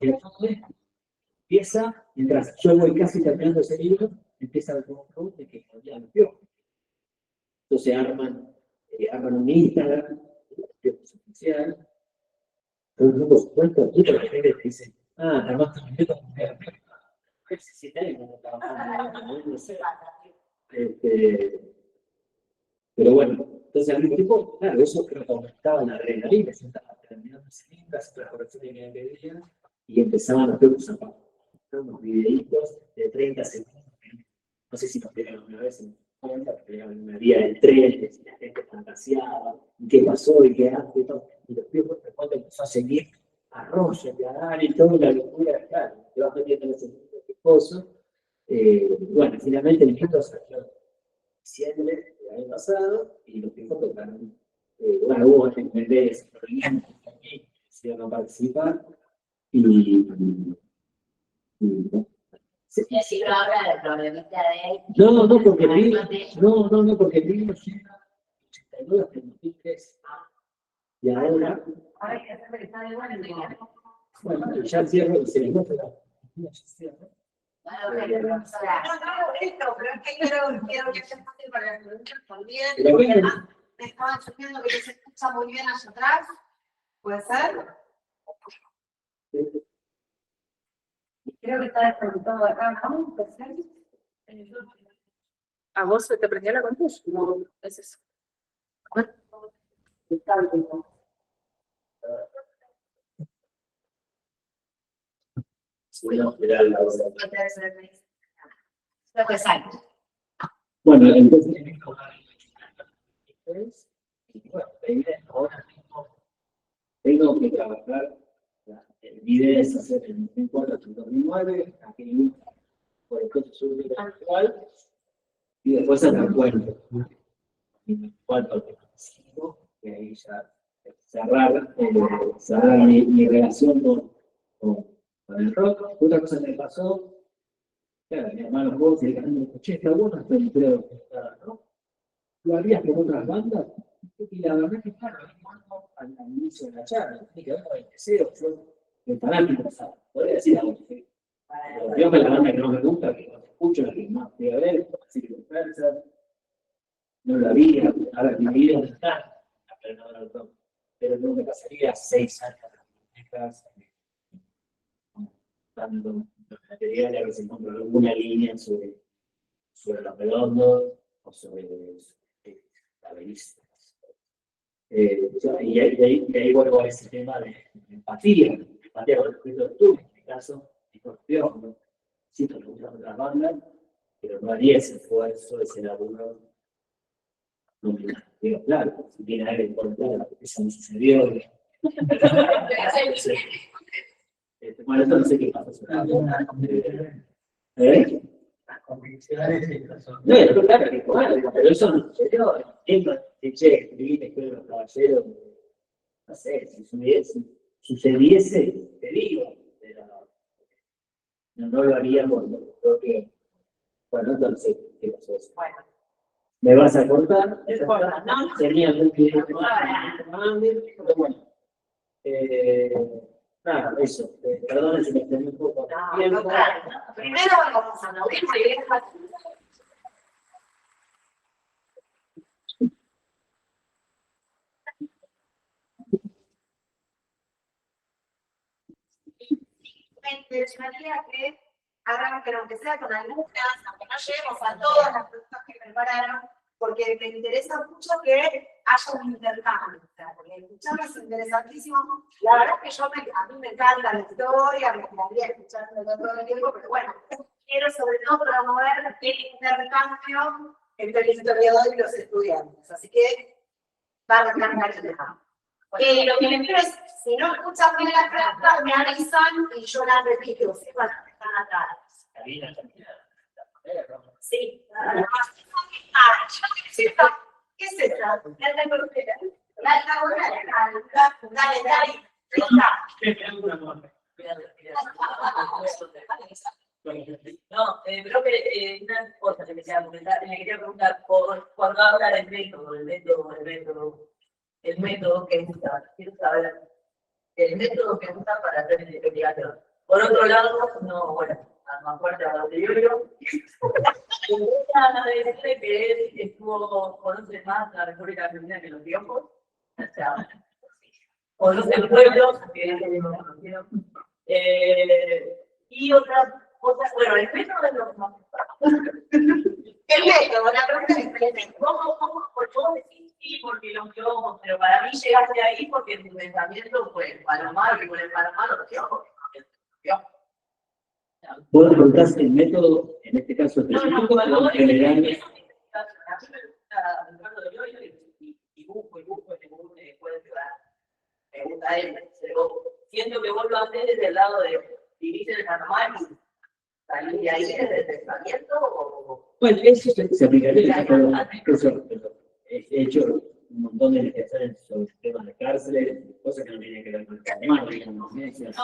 y a todo esto empieza, mientras yo voy casi terminando ese libro, empieza el control de que ya lo vio. Entonces arman un Instagram, oficial, todo el mundo se cuenta, y la gente te dice, armaste un video con si tenemos trabajando, no sé. Pero bueno, entonces al mismo tiempo, claro, eso creo que aumentaba la adrenalina, se estaba terminando ese libro, las correcciones que me pedían, y empezaban a hacer unos videitos de 30 segundos. No sé si nos pegaron una vez en una vía del tren, que la gente fantaseaba, y qué pasó, y qué hace, y todo. Y los tíos de cuando empezó a seguir a Roger, y a Dani, y toda la locura, claro, que va metiendo en ese cosas. Bueno, finalmente el libro salió en diciembre del año pasado, y los tíos tocaron. Bueno, hubo tendencias, problemas aquí, se iban a participar, y
Y así no habla del problemita de él.
no, porque el libro, porque el libro llega 89 hasta el 2003. Y ahora,
Ahora que hacer que está de bueno,
bueno, ya cierro y se les muestra la cierro.
Esto, pero es que quiero que se pase para las preguntas también.
Pero bueno,
Me estaban diciendo que se escucha muy bien allá atrás. ¿Puede ser?
Creo que está desconectado acá. ¿Cómo? ¿A vos se te prendió la contuya? No, es eso.
Lo que sale.
bueno, entonces en el y bueno, la idea es ahora mismo tengo que trabajar. Mi idea es hacer el 2004 hasta el 2009, aquel por el costo subvencional, y después el acuerdo. En cuanto al participo, que ahí ya cerrar mi relación con el rock. Otra cosa que me pasó, claro, mi hermano vos directamente me dijo, che, está bueno, pero ¿no? Lo harías con otras bandas, y la verdad que claro, al inicio de la charla, tiene que ver con el deseo, yo, el fanático, podría decir algo que yo me la banda que no me gusta, que no escucho, la que más voy a ver, así que no la vi, ahora mi vida está, pero no me pasaría 6 años en casa, dando material, a veces encuentro alguna línea sobre los redondos o sobre la revista. Y ahí vuelvo a ese tema de empatía con el escritor tú, en este caso, y por Dios, ¿no? Siento que me gustan otras bandas, pero no haría ese esfuerzo, ese laburo. No me digo, claro, si tiene algo en contra, eso no sucedió. Bueno, esto no sé qué pasa.
Las convicciones son.
No, claro, que bueno, pero eso no sucedió. Entiendo, che, escribí, escribí los caballeros. No sé, si sucediese, te digo, pero no lo haríamos, creo que. Bueno, entonces, ¿qué pasó eso?
Bueno.
Me vas a cortar,
No.
tenía algún video, pero bueno. Nada, eso. Perdón si me extendí un poco.
No, claro. Primero vamos a aplaudir y después. Me interesaría que hagamos, pero aunque sea con algunas, aunque no lleguemos a todas las preguntas que prepararon, porque me interesa mucho que haya un intercambio. O sea, porque escucharlo es interesantísimo. La verdad es que a mí me encanta la historia, me quedaría escuchando todo el tiempo, pero bueno, quiero sobre todo promover el intercambio entre el historiador y los estudiantes. Así que va a arrancar el tema. Lo que me quiero es, si no escuchan bien las preguntas, me avisan y yo las repito, ¿sí? Cuando están atrás. Sí. ¿Qué es esa? La alta cortera. La alta cortera. Dale.
No, creo que una cosa que me quería preguntar, cuando habla del método, el método que usa, quiero saber el método que usa para hacer la investigación. Por otro lado, no, bueno, más fuerte a lo que yo digo, me decirle que él conoce más la República Argentina que los tiempos, o sea, conoce el pueblo, que es el conocido. Y otra cosa, bueno, el método es lo más.
El método, la pregunta es diferente.
Porque vos decís sí, porque los geólogos, pero para mí llegaste ahí porque tu pensamiento fue el Palomar, y con el Palomar los geólogos.
Vos preguntás el método, en este caso específico, o en general.
Y busco, puede ayudar. Me gusta él, pero siento que vos lo haces desde el lado de vivir en el Palomar y salir de ahí desde el pensamiento o.
Bueno, eso se aplicaría, pero he hecho un montón de investigaciones sobre temas de cárceles, cosas que no tienen que ver con el Palomar, digamos.
No,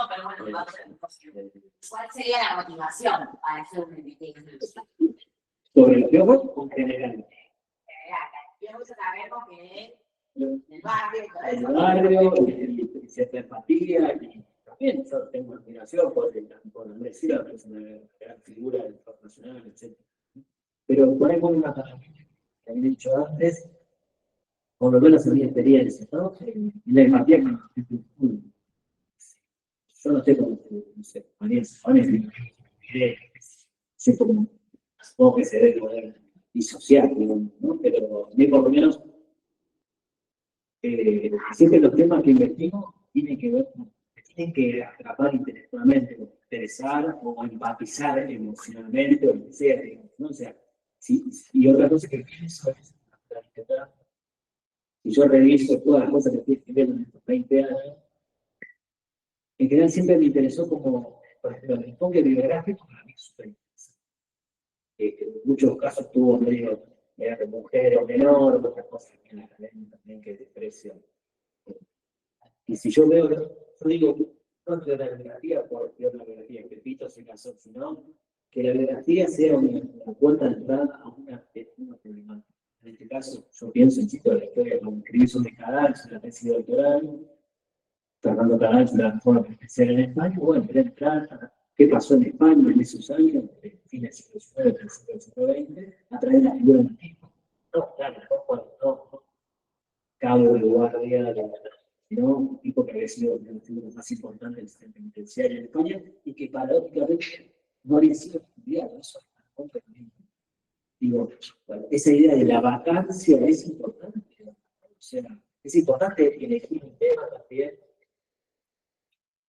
pero bueno, va a ser imposible.
¿Cuál sería la motivación para hacer una investigación?
Sobre los biólogos o en general.
Quiero saber porque el barrio, todo
El
eso.
barrio, y cierta empatía, y también yo tengo admiración por Andrés Silva, que es una gran figura del rock nacional, etc. Pero por ahí con una palabra que había dicho antes, por lo menos en mi experiencia, ¿no? Y la empatía con la gente del público. Yo no sé cómo, no sé, sé cómo, supongo que se debe poder disociar, ¿no? Pero a mí por lo menos, siempre los temas que investigo tienen que ver con, tienen que atrapar intelectualmente, o interesar o empatizar emocionalmente o lo que sea, digamos, ¿no? O sea, y otra cosa que pienso es, si yo reviso todas las cosas que estoy escribiendo en estos 20 años, en general siempre me interesó como, por ejemplo, el enfoque bibliográfico para mí es súper interesante. en muchos casos tuvo medio de mujeres menor, otras cosas en la academia también que desprecian. Y si yo veo, yo digo, no de la biografía por la biografía, que Pito se casó, sino que la biografía sea una puerta de entrada a una problemática. En este caso, yo pienso, insisto, en la historia como escribí sobre Cadalso, la tesis doctoral, Fernando Cadalso, la reforma penitenciaria en España, bueno, quería entrar a qué pasó en España en esos años, de fines del siglo XIX, principios del siglo XX, a través de la figura de un tipo. No, claro, no, cabo de guardia, sino un tipo que había sido una de las figuras más importantes del sistema penitenciario en España y que paradójicamente no había sido estudiado. Eso digo, bueno, esa idea de la vacancia es importante. O sea, es importante elegir un tema también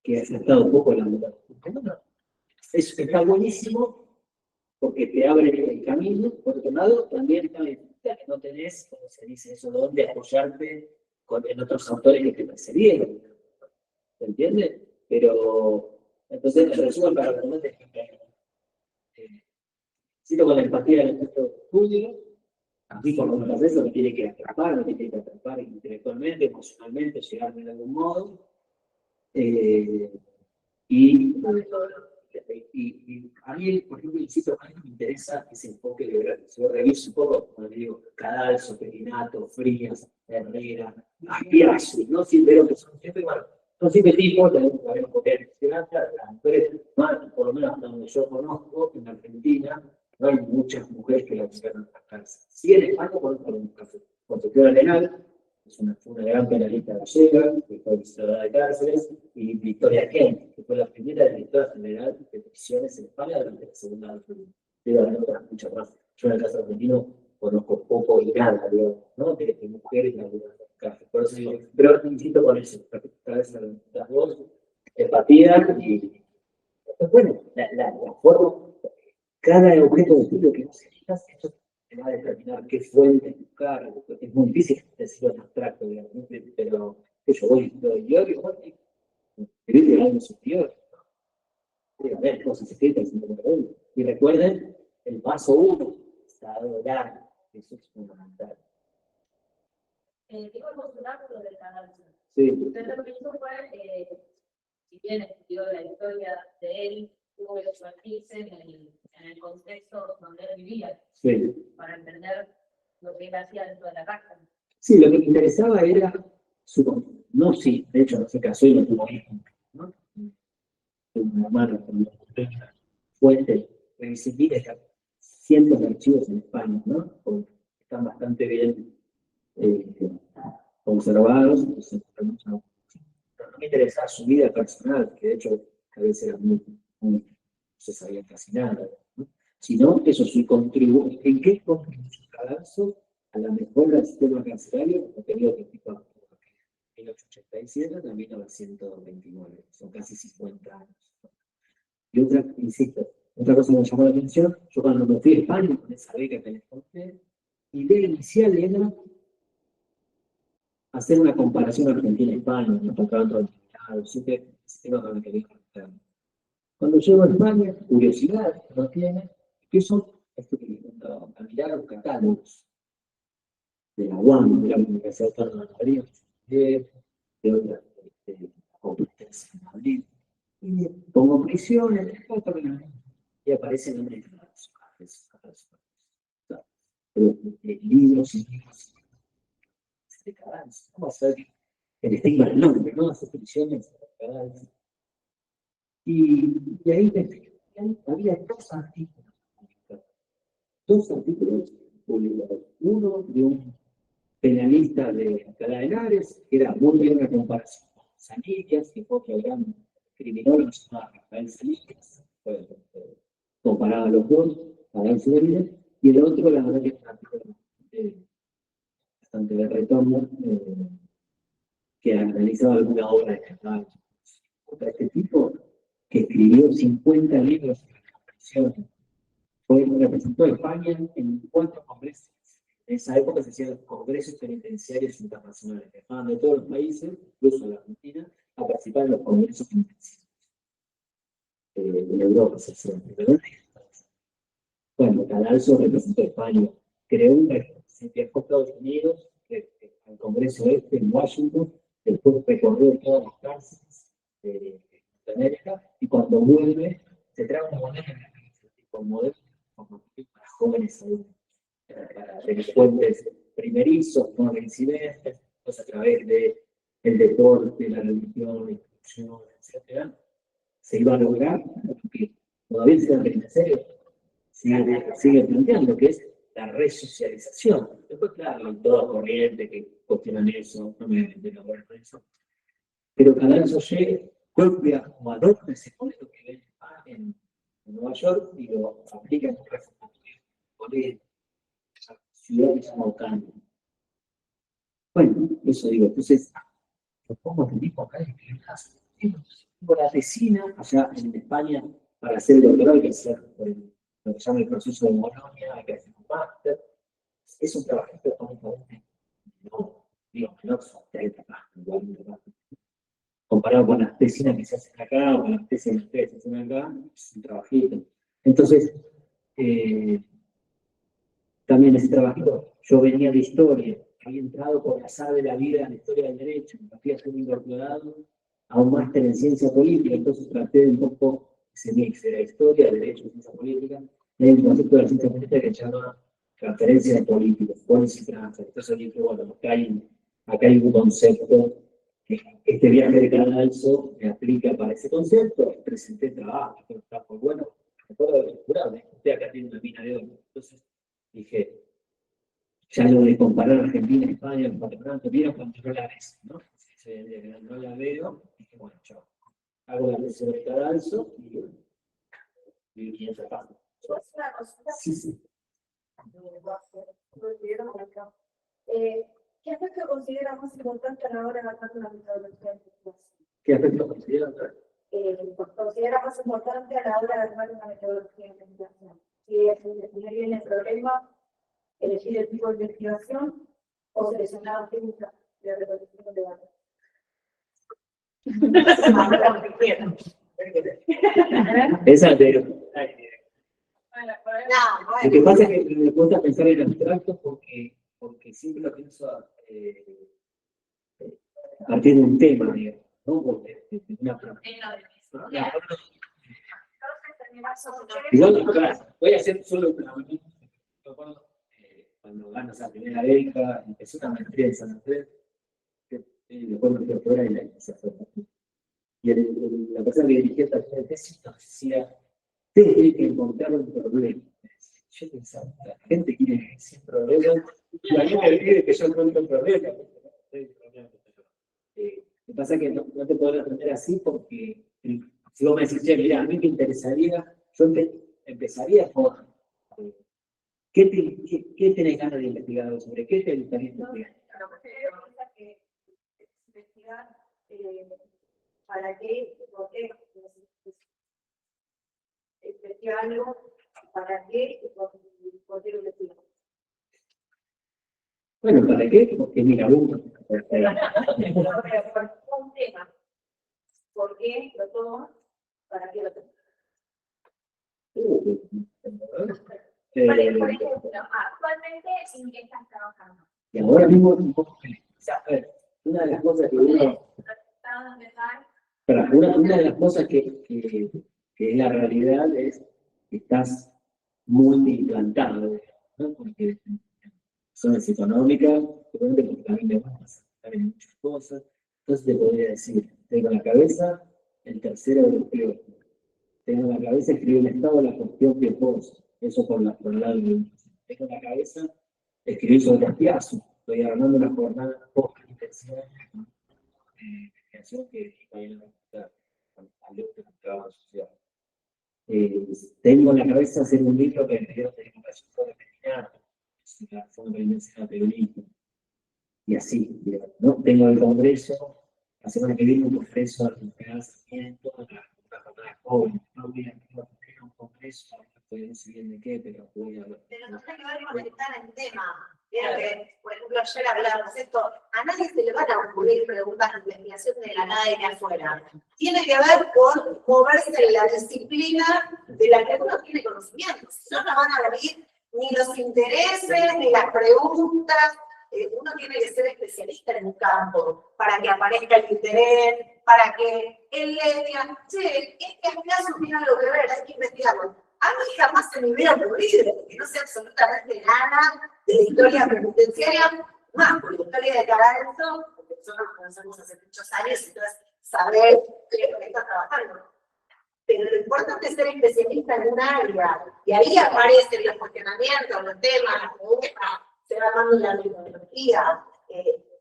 que ha estado un poco en la boca. Está buenísimo porque te abre el camino. Por otro lado, también está que no tenés, como se dice eso, dónde apoyarte en otros autores que te precedieron. ¿Se entiende? Pero, entonces, el resumen para responder es que cito con la empatía del centro de estudio, así como un proceso que tiene que atrapar, que tiene que atrapar intelectualmente, emocionalmente, llegar de algún modo. Y a mí, por ejemplo, insisto, a mí me interesa ese enfoque de yo reviso un poco, como digo, Cadalso, Perinato, Frías, Herrera, Aspiazo, ¿no? Siempre veo que son siempre, bueno, son siempre tipos, tenemos que haber mujeres, las mujeres, más, por lo menos hasta donde yo conozco, en Argentina, no hay muchas mujeres que la observan a cárcel. Sí, en España, por un caso, Concepción Arenal, es una gran penalista gallega, que fue visitada de cárceles, y Victoria Kent, que fue la primera directora general de prisiones en España durante la Segunda Guerra Mundial. Debe haber otras muchas más. Yo en el caso argentino conozco poco y nada, digamos, ¿no? De mujeres en algunas cárceles. Por eso digo, pero insisto con eso, cada vez las dos, empatía y, bueno, la forma, cada objeto de estudio que vos elijas, eso te va a determinar qué fuente buscar, es muy difícil decirlo en abstracto, digamos, pero yo voy escribir algo superior. Dígame, cosas escritas en el. Y recuerden, el paso 1, estado largo, eso es fundamental.
Digo emocionar lo del canal.
Sí.
Usted lo que hizo fue, si bien estudió la historia de él, tuvo que sumergirse en el contexto donde él vivía,
Sí.
para entender lo que él hacía dentro de la cárcel.
Sí, lo que me interesaba era su. No, sí, de hecho no se casó y no tuvo hijos, ¿no? Una hermana con una fuente, recibir cientos de archivos en España, ¿no? Están bastante bien conservados, entonces no me interesaba su vida personal, que de hecho a veces era muy no se sabía casi nada, ¿no? Sino eso sí contribuye. ¿En qué contribuye Cadalso a la mejora del sistema carcelario en el periodo de tipo 1887 a 1929? Son casi 50 años. Y otra, insisto, otra cosa que me llamó la atención, yo cuando me fui a España con esa beca que les conté, mi idea inicial era hacer una comparación Argentina-España, me tocaban todos los estados, siempre ese tema con el que me conectaron. Cuando llego a España, curiosidad, no tiene, empiezo a mirar los catálogos de la UAM, de la Universidad Autónoma de Madrid, de otras competencias en Madrid, y pongo prisiones, y aparece el nombre de libros y libros de Cadalso. Vamos a ver el estigma del nombre, ¿no? Hacer prisiones de Cadalso. Y ahí había dos artículos publicados. Uno de un penalista de Alcalá de Henares, que era muy bien una comparación con Sanillas, que fue otro gran criminólogo llamado Rafael Sanillas, comparaba a los dos, para Sanillas, y el otro, la verdad que es un artículo bastante de retorno, que analizaba alguna obra de Cadalso. Este tipo, que escribió 50 libros sobre la prisión, representó a España en 4 congresos. En esa época se hacían congresos penitenciarios internacionales, que estaban de todos los países, incluso la Argentina, a participar en los congresos penitenciarios. En Europa se hacían. Bueno, Cadalso representó a España, creó un se viajó a Estados Unidos, al Congreso Este en Washington, después recorrió todas las cárceles de América, y cuando vuelve, se trae un modelo con modelos para jóvenes adultos, para delincuentes primerizos, no reincidentes, pues a través de el deporte, la religión, la instrucción, etc. Se iba a lograr, porque todavía se da en serio, sigue planteando que es la resocialización. Después, claro, hay toda corriente que cuestionan eso, no me voy a meter ahora en eso. Pero Cadalso llega, copia o adopta ese modelo que ven en Nueva York y lo aplica en un reformatorio de ciudad que se llama Ocampo. Bueno, eso digo, entonces, lo pongo el tipo acá en la tesina, allá en España, para hacer el doctorado hay que hacer lo que se llama el proceso de Bolonia, hay que hacer un máster. Es un trabajito económicamente no, digo, no son 30 páginas, 40 páginas. Comparado con las tesinas que se hacen acá, o con las tesis que ustedes hacen acá, es un trabajito. Entonces, también ese trabajito, yo venía de historia, había entrado por azar de la vida en la historia del derecho, me fui a hacer un incorporado a un máster en ciencia política, entonces traté de un poco ese mix de la historia, derecho y ciencia política, en el concepto de la ciencia política que se llama transferencia de políticos, policy transfer. Entonces dije, bueno, acá hay un concepto, que este viaje de Cadalso me aplica para ese concepto, presenté trabajo, pero está muy bueno, me acuerdo de curarme, usted acá tiene una mina de oro. Entonces dije, ya lo de comparar Argentina, España, el patronato, vieron cuando no la ves, ¿no? No la veo, dije, bueno, chao. Hago la lección de Cadalso y esa parte. Sí, sí.
¿Qué aspecto considera más importante a la hora de armar una metodología de investigación?
¿Qué aspecto considera?
Considera más importante a la hora de armar una metodología de investigación. Si es definir bien el problema, elegir el tipo de investigación o seleccionar técnicas de resolución de datos.
Esa de.
No,
Lo que pasa es que me cuesta pensar en abstracto porque siempre lo pienso a partir de un tema, digamos, ¿no? Porque una igual, claro, voy a hacer solo una. Cuando ganas la primera beca, empecé una maestría en San Andrés, después me fui afuera y la hice afuera. Y la persona que dirigía esta tesis nos decía, ustedes tienen que encontrar un problema. Yo pensaba, la gente quiere sin problemas, y la gente pide que yo encuentre un problema. Lo que pasa es que no te podrás aprender así porque si vos me decís, che, mira, a mí me interesaría, yo empezaría por ¿qué tenés ganas de investigar sobre qué te gustaría investigar?
que investigar para qué, por qué, investigar algo, para qué, por qué lo investigar.
Bueno, ¿para qué? Porque mira, uno.
Un tema. ¿Por qué lo tomas? ¿Para qué lo tomas?
Por ejemplo, actualmente, ¿en qué estás trabajando?
Y ahora mismo, un poco, a ver, una de las cosas que uno. Una de las cosas que es la realidad es que estás muy implantado, ¿no? Porque zonas económicas, porque también me vas a estar en muchas cosas. Entonces te podría decir, tengo en la cabeza el tercero europeo, tengo en la cabeza escribir el Estado de la cuestión piojosa, eso por el lado de tengo en la cabeza escribir sobre el Piazzo, estoy armando una jornada post-intensiva de investigación que vayan a estar al trabajo social. Tengo en la cabeza hacer un libro que me dio de educación sobre la forma de periodismo. Y así, ¿no? Tengo el congreso, la semana que viene un congreso de financiamiento, una jornada joven, no voy a tener un congreso, no sé bien de qué, pero voy a ver.
Pero no tiene que ver con estar en tema. Vieron que, por ejemplo, ayer hablábamos esto, a nadie se le van a ocurrir preguntas de investigación de la nada y de afuera. Tiene que ver con moverse en la disciplina de la que uno tiene conocimiento. Si no, no van a venir ni los intereses, ni las preguntas. Uno tiene que ser especialista en un campo para que aparezca el interés, para que él le diga, che, este caso tiene algo que ver, hay que investigarlo. A mí jamás se me hubiera ocurrido que no sé absolutamente nada de la historia penitenciaria, más por la historia de Caranzo, porque nosotros nos conocemos hace muchos años, entonces saber qué es lo que está trabajando. Pero lo importante es ser especialista en un área, y ahí aparecen los cuestionamientos, los temas, las preguntas, se va dando la metodología.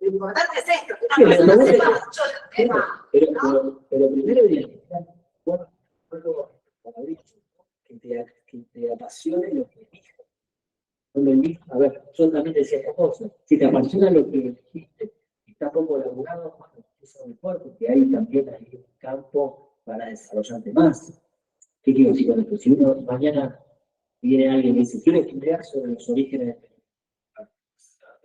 Lo importante es esto, que una persona sepa mucho del tema.
Pero primero identificar que te apasione lo que eliges. A ver, yo también decía esta cosa, si te apasiona lo que elegiste y está poco elaborado, bueno, eso es mejor, porque ahí también hay un campo para desarrollarte más. ¿Qué quiero decir con esto? Si uno mañana viene alguien y dice, quiero estudiar sobre los orígenes de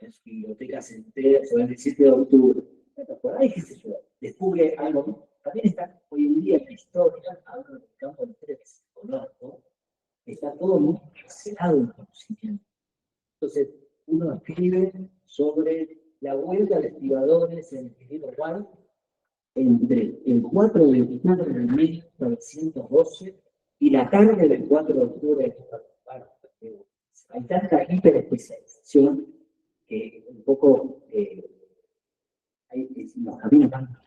las bibliotecas enteras sobre el 17 de octubre, bueno, por ahí, qué sé yo, descubre algo. También está hoy en día en la historia, hablando del campo de interés psicológico, está todo muy encarcelado en conocimiento. Entonces, uno escribe sobre la huelga de estibadores en el ingeniero Guay entre el 4 de octubre de 1912 y la tarde del 4 de octubre de 1912. Hay tanta hiperespecialización que un poco los caminos van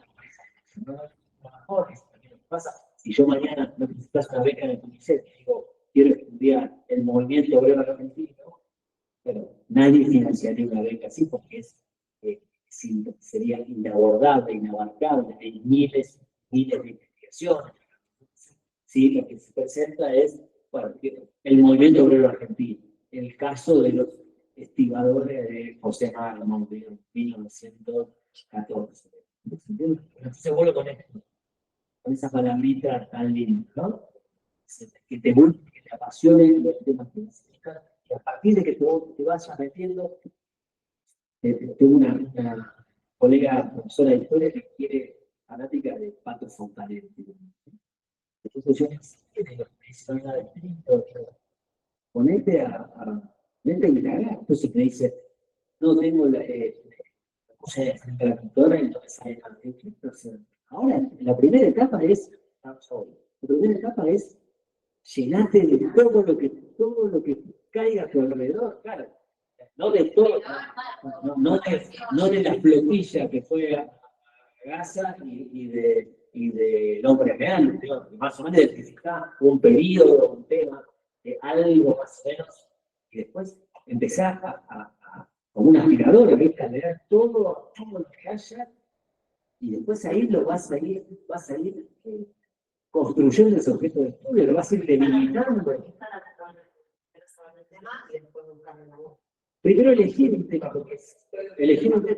mejores. Pasa, si yo mañana no necesitas una beca en el CONICET y digo, quiero estudiar el movimiento obrero argentino, pero nadie financiaría una beca así porque sería inabordable, inabarcable, hay miles de investigaciones. Sí, lo que se presenta es, bueno, el movimiento obrero argentino, el caso de los estibadores de José Marmon de 1914. Entonces vuelvo con esto, con esa palabrita tan linda, ¿no? Que te apasione los temas que necesitas, y a partir de que te vayas metiendo, tengo una colega profesora de historia que quiere fanática de Pato Fontanet. Entonces yo me dice, ponete a indagar. Entonces me dice, no tengo la puse frente a la computadora y entonces sale ahora, la primera etapa es llenarte de todo lo que caiga a tu alrededor, claro. No de todo, no de la flotilla que fue a Gaza y del hombre real, más o menos identificar un periodo, un tema, algo más o menos, y después empezar como un aspirador, a leer todo lo que haya, y después ahí lo vas a ir construyendo ese objeto de estudio, lo vas a ir delimitando. Primero elegir un tema,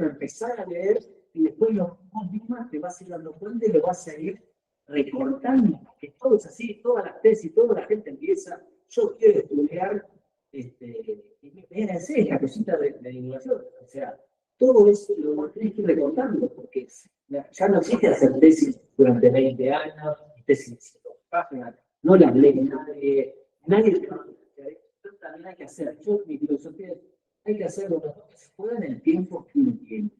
empezar a leer, y después vos misma te vas a ir dando cuenta y lo vas a ir recortando, que todo es así, todas las tesis, toda la gente empieza, yo quiero estudiar, esa cosita de divulgación, o sea, todo eso lo tenés que ir recortando, porque ya no existe hacer tesis durante 20 años, tesis de 100 páginas, no las lee nadie te va a hacer, también hay que hacer, mi filosofía es, hay que hacer lo mejor que se pueda en el tiempo que uno tiene.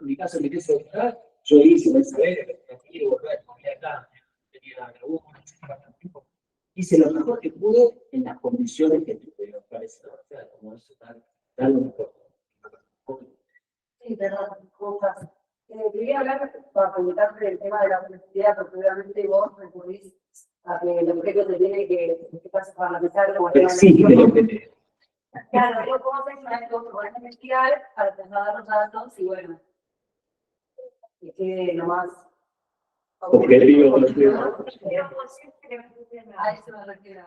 En mi caso, me quiso doctorar, yo hice el saber, aquí, volver acá, tenía la laguna, hice lo mejor que pude en las condiciones que tuve, me parece, o sea, como eso, dar lo mejor.
Sí, perdón, cosas. Quería hablar para preguntarte el tema de la universidad, porque obviamente vos recurrís a que el objeto te tiene que pasa para analizar como tema de claro, yo puedo pensar que vos podés investigar para trasladar los datos y bueno, que quede lo más
objetivo.
A eso me refiero.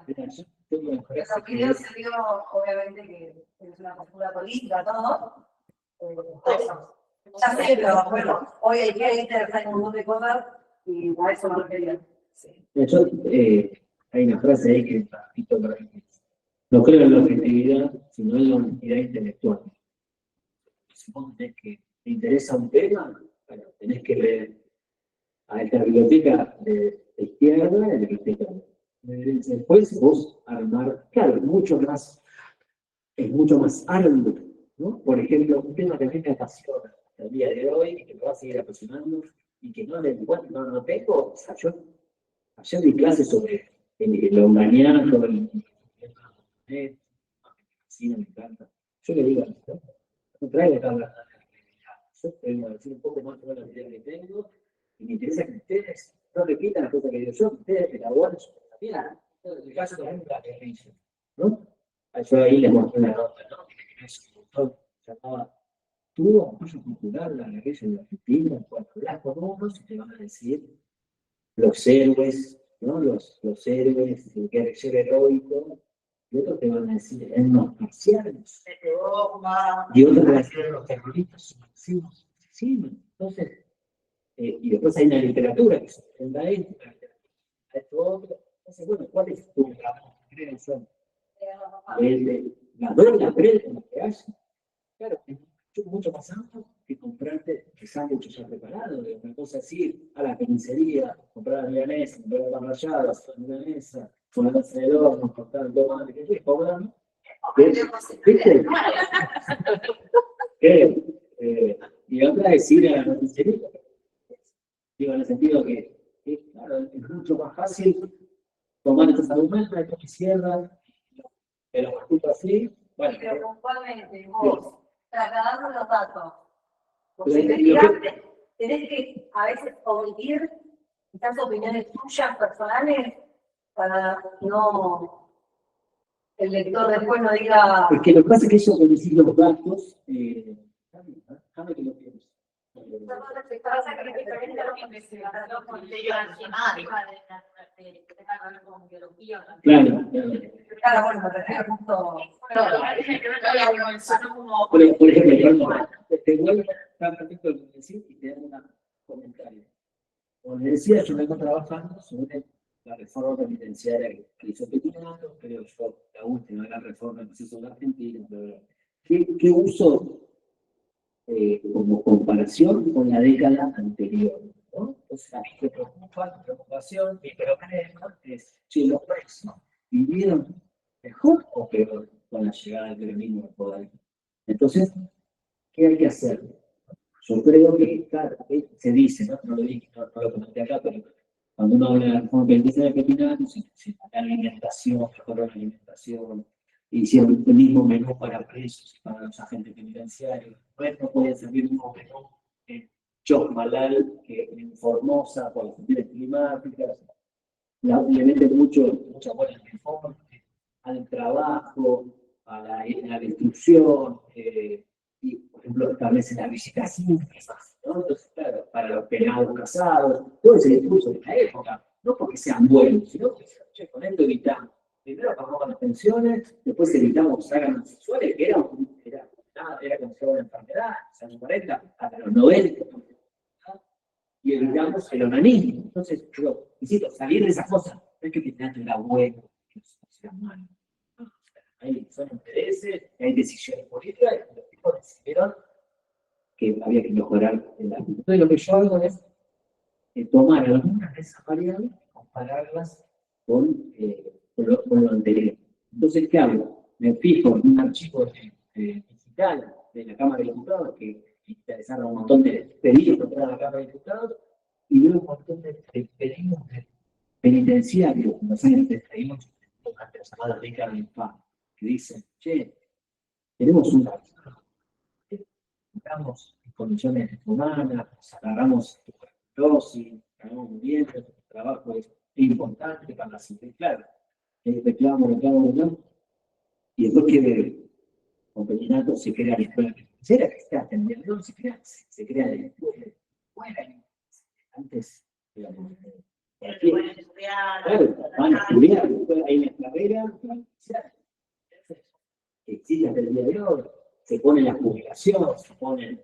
Esa opinión se dio, obviamente, que es una postura política, todo. Eso. Ya sé, pero bueno, hoy hay que interesar un montón de cosas y a eso me refería. Sí.
Yo, hay una frase ahí que repito por ahí. No creo en la objetividad, sino en la honestidad intelectual. Si vos tenés que te interesa un tema, bueno, tenés que leer a esta biblioteca de izquierda, de la biblioteca
Después vos armar, claro, es mucho más arduo, ¿no? Por ejemplo, un tema que a mí me apasiona hasta el día de hoy, y que me va a seguir apasionando, y que no tengo, o sea, yo ayer di clases sobre el organiano, el cine, me encanta. Yo le digo, no traigo tablas, yo tengo que decir un poco más sobre la idea que tengo, y me interesa que ustedes no repitan las cosas que digo yo, que ustedes elaboren su pensamiento. En el caso, por ejemplo, la guerrilla, ¿no? Yo ahí les mostré una nota, ¿no? Que es un autor llamaba tuvo apoyo popular la guerrilla de Argentina. Cuando hablas con unos, te van a decir los héroes, ¿no? Los héroes, el guerrillero heroico, y otros te van a decir los marcianos, y otros te van a decir los terroristas subversivos, asesinos. Entonces, y después hay una literatura que se enfrenta a esto, a esto otro. Entonces, bueno, ¿cuál es tu trabajo? ¿Qué son? Las dos, las tres, las que haya. Claro, es mucho más amplio que comprarte el sándwich ya preparado, de una cosa así, a la carnicería, comprar la milanesa, comprar la pan rallada, hacer la milanesa, ponerse en el horno, cortar el tomate, que es cobran. ¿Viste? Y otra es ir a la carnicería. Digo, en el sentido que, claro, es mucho más fácil tomar estas argumentos, esto que cierran, pero justo así, bueno.
Pero puntualmente, vos, trasladando los datos, vos
Pero
tenés que a veces omitir estas opiniones tuyas personales para no el lector después no diga.
Es que lo que pasa es que eso con decir los datos, déjame que lo pienso. Claro,
Claro, bueno, justo.
Por ejemplo, te vuelvo tan perfecto lo que decís y te hago un comentario. Como les decía, yo vengo trabajando sobre la reforma penitenciaria que hizo Petinato, creo yo, la última gran reforma que se hizo en Argentina. ¿Qué uso como comparación con la década anterior? ¿No? Entonces, a mí me preocupa, mi preocupación, mi problema es si los presos vivieron mejor o peor con la llegada del peronismo al poder. Entonces, ¿qué hay que hacer? Yo creo que, claro, se dice, no lo dije, no lo comenté acá, pero cuando uno habla de la reforma penitenciaria de Petinato, se la alimentación, mejoró la alimentación, hicieron el mismo menú para presos y para los agentes penitenciarios. No puede servir el mismo menú en Chosmalal que en Formosa por las cuestiones climáticas. Le meten mucha buena reforma al trabajo, a la destrucción, y por ejemplo establecen las visitas íntimas, ¿no? Entonces, claro, para los penados casados, todo ese discurso de la época, no porque sean buenos, sino que con esto evitamos. Primero pagamos las pensiones, después evitamos órganos sexuales, que era considerado una enfermedad, en los años 40, hasta los 90, y evitamos el onanismo. Entonces, yo insisto, salir de esas cosas, no es que Petinato era bueno, que sea malo. Hay son intereses, hay decisiones políticas, y los tipos decidieron que había que mejorar el ámbito. Entonces, lo que yo hago es tomar algunas de esas variables y compararlas con lo anterior. Entonces, ¿qué hago? Me fijo en un archivo digital de la Cámara de Diputados que interesaron un montón de pedidos para la Cámara de Diputados y veo un montón de pedidos penitenciarios en los años 38, durante la llamada década de paz, que dicen, che, tenemos un estamos en condiciones humanas, agarramos dosis, ganamos muy bien, el trabajo es importante para la gente, claro, reclamo, y después que con Petinato se crea la escuela penitenciaria que está atendiendo, se crea la escuela, antes, digamos, claro, van a estudiar, después hay una carrera que existe hasta el día de hoy, se pone la jubilación,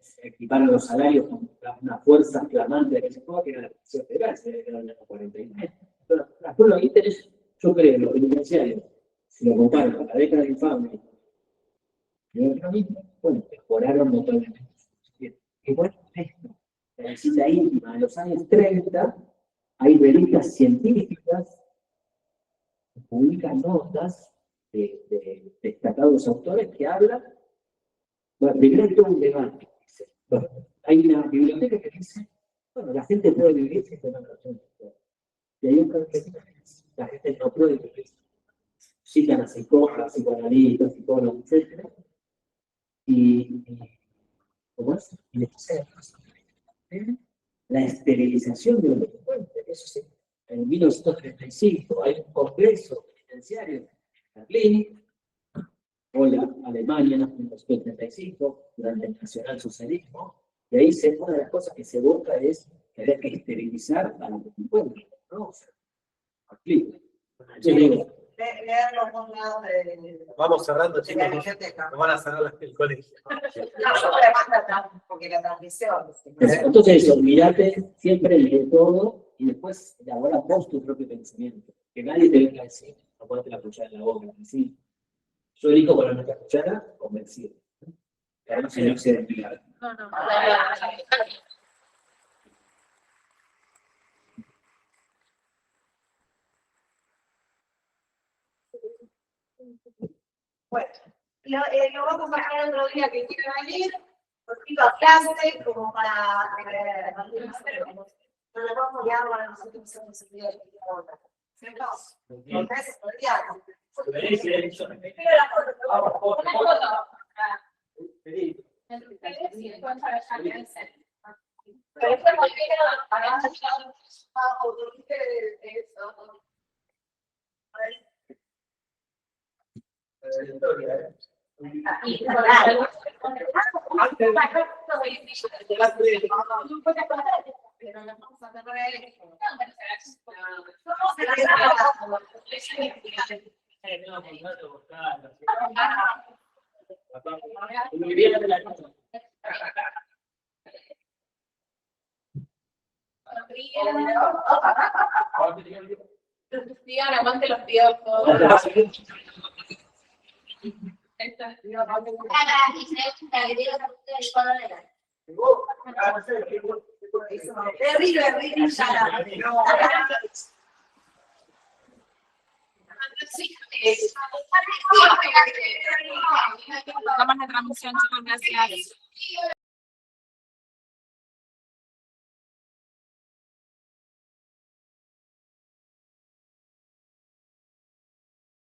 se equiparan los salarios con una fuerza flamante de que se pueda, que era la Comisión Federal, se era el año 49. Entonces, lo que interesa, yo creo, los penitenciarios, si lo comparo con la década de infamia, bueno, mejoraron notablemente. Que bueno, esto, la visita íntima de los años 30, hay revistas científicas publica notas de destacados autores que hablan. Bueno, primero hay todo un debate. Dice, bueno, hay una biblioteca que dice, bueno, la gente puede vivir sin tener razón. Y hay otra que dice, la gente no puede vivir. Citan a psicólogos, psicoanalistas, psicólogos, etc. ¿Cómo es? Y después la esterilización de los delincuentes. Eso sí, en 1935 hay un congreso penitenciario en Berlín, o la Alemania en 1935, durante el nacionalsocialismo, y ahí una de las cosas que se busca es que haya que esterilizar a los delincuentes, ¿no? O sea, explico. Yo digo,
Leer los dos lados de
Vamos cerrando,
la
chicos.
biblioteca.
Nos van a cerrar el colegio.
No, además porque la transmisión.
entonces eso, mirate, siempre lee todo y después elabora vos tu propio pensamiento. Que nadie te venga a decir, no ponete la cuchara en la boca, decir, yo elijo poner nuestra cuchara convencido. Que ahora se no se despliega.
No, no.
Bueno, lo vamos a dejar otro día que quiera venir, cortito a clase, como para no le vamos a quedar para nosotros somos el día de la otra. ¿Cierto? Entonces, el día. Pero la foto, una foto. Pero fue muy bien, para
Digan, aguante los piojos.
Terrible,
Vamos a transmisión, chicos, gracias.